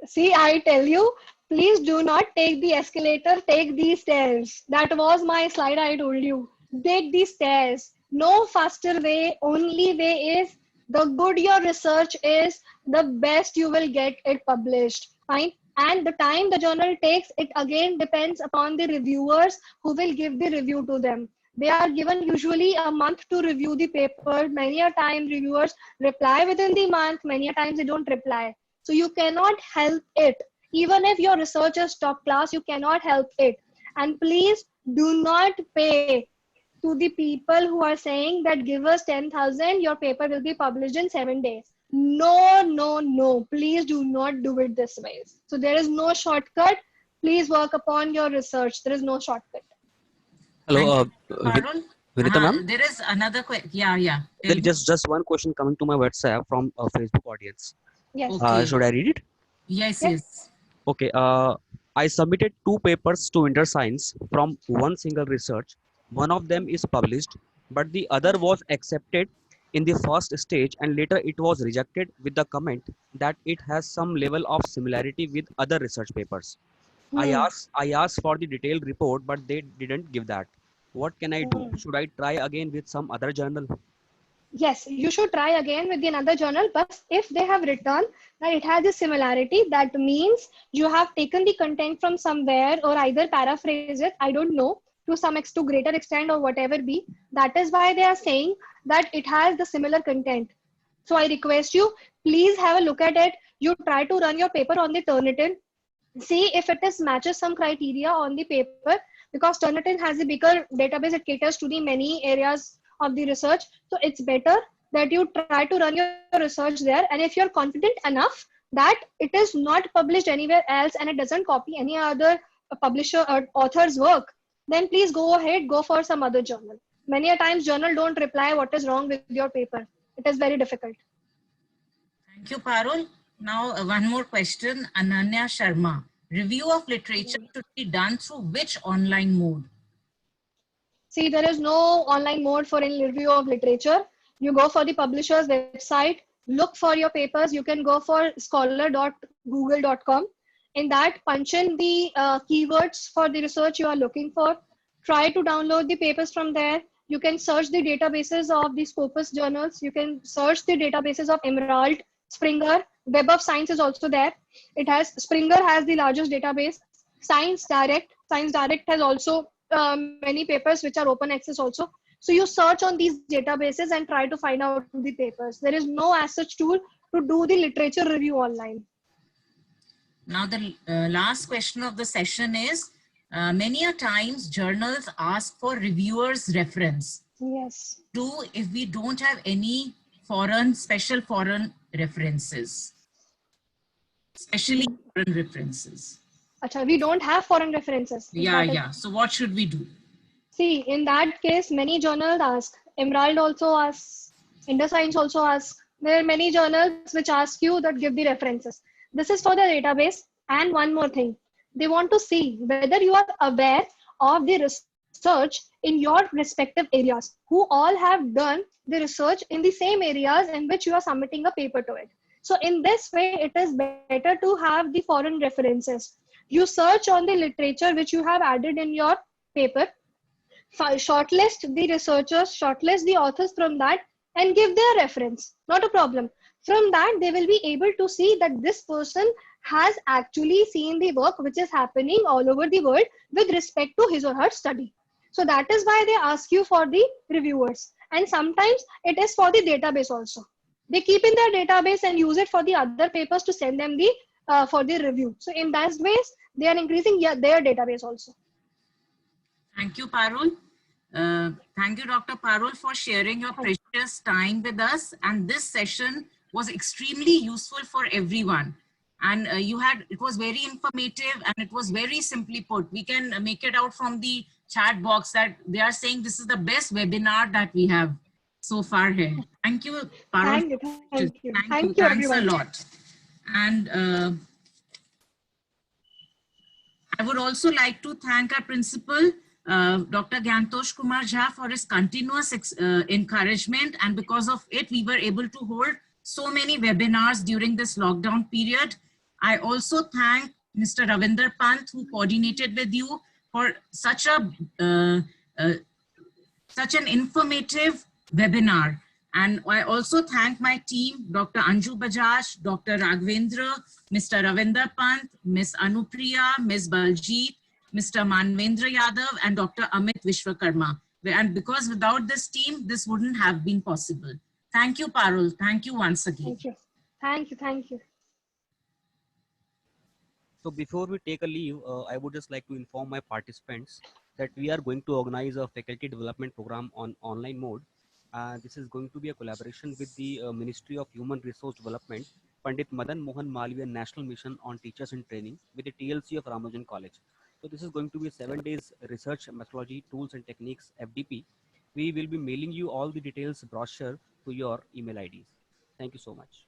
See, I tell you, please do not take the escalator, take these stairs. That was my slide I told you. Take these stairs. No faster way, only way is the good your research is, the best you will get it published. Fine. And the time the journal takes, it again depends upon the reviewers who will give the review to them. They are given usually a month to review the paper. Many a time reviewers reply within the month, many a times they don't reply. So you cannot help it. Even if your research is top class, you cannot help it. And please do not pay to the people who are saying that give us 10,000, your paper will be published in 7 days. No, no, no. Please do not do it this way. So there is no shortcut. Please work upon your research. There is no shortcut. Hello, Parul? Vinita ma'am. There is another question. Yeah. There is just one question coming to my WhatsApp from a Facebook audience. Yes. Okay. Should I read it? Yes. Okay. I submitted 2 papers to Winter Science from one single research. One of them is published, but the other was accepted in the first stage and later it was rejected with the comment that it has some level of similarity with other research papers. I asked for the detailed report, but they didn't give that. What can I do? Should I try again with some other journal? Yes, you should try again with another journal, but if they have written that it has a similarity, that means you have taken the content from somewhere or either paraphrase it, I don't know, to greater extent or whatever be. That is why they are saying that it has the similar content. So I request you, please have a look at it. You try to run your paper on the Turnitin. See if it is matches some criteria on the paper, because Turnitin has a bigger database. It caters to the many areas of the research. So it's better that you try to run your research there. And if you're confident enough that it is not published anywhere else and it doesn't copy any other publisher or author's work, then please go ahead, go for some other journal. Many a times journal don't reply what is wrong with your paper. It is very difficult. Thank you, Parul. Now, one more question. Ananya Sharma. Review of literature should be done through which online mode? See, there is no online mode for any review of literature. You go for the publisher's website, look for your papers. You can go for scholar.google.com. In that, punch in the keywords for the research you are looking for. Try to download the papers from there. You can search the databases of the Scopus journals. You can search the databases of Emerald, Springer. Web of Science is also there. Springer has the largest database. Science Direct has also many papers which are open access also. So you search on these databases and try to find out the papers. There is no as such tool to do the literature review online. Now, the last question of the session is, many a times journals ask for reviewers' reference. Yes. If we don't have any special foreign references, especially foreign references. Achha, we don't have foreign references. Yeah. So what should we do? See, in that case, many journals ask. Emerald also asks. IndusScience also asks. There are many journals which ask you that give the references. This is for the database. And one more thing, they want to see whether you are aware of the research in your respective areas, who all have done the research in the same areas in which you are submitting a paper to it. So in this way, it is better to have the foreign references. You search on the literature which you have added in your paper, shortlist the researchers, shortlist the authors from that, and give their reference. Not a problem. From that, they will be able to see that this person has actually seen the work which is happening all over the world with respect to his or her study. So that is why they ask you for the reviewers. And sometimes it is for the database also. They keep in their database and use it for the other papers to send them the for the review. So in that ways, they are increasing their database also. Thank you, Parul. Thank you, Dr. Parul, for sharing your precious time with us. And this session was extremely useful for everyone. And it was very informative and it was very simply put. We can make it out from the chat box that they are saying this is the best webinar that we have so far here. Thank you, Parul. Thank you. Thanks everyone. a lot. And I would also like to thank our principal, Dr. Gyantosh Kumar Jha, for his continuous encouragement. And because of it, we were able to hold so many webinars during this lockdown period. I also thank Mr. Ravinder Pant, who coordinated with you for such an informative webinar. And I also thank my team, Dr. Anju Bajaj, Dr. Raghavendra, Mr. Ravinder Pant, Ms. Anupriya, Ms. Baljit, Mr. Manvendra Yadav, and Dr. Amit Vishwakarma. And because without this team, this wouldn't have been possible. Thank you, Parul. Thank you once again. Thank you. So before we take a leave, I would just like to inform my participants that we are going to organize a faculty development program on online mode. This is going to be a collaboration with the Ministry of Human Resource Development, Pandit Madan Mohan Malviya National Mission on Teachers in Training with the TLC of Ramanujan College. So this is going to be 7 days research methodology, tools and techniques, FDP. We will be mailing you all the details brochure to your email IDs. Thank you so much.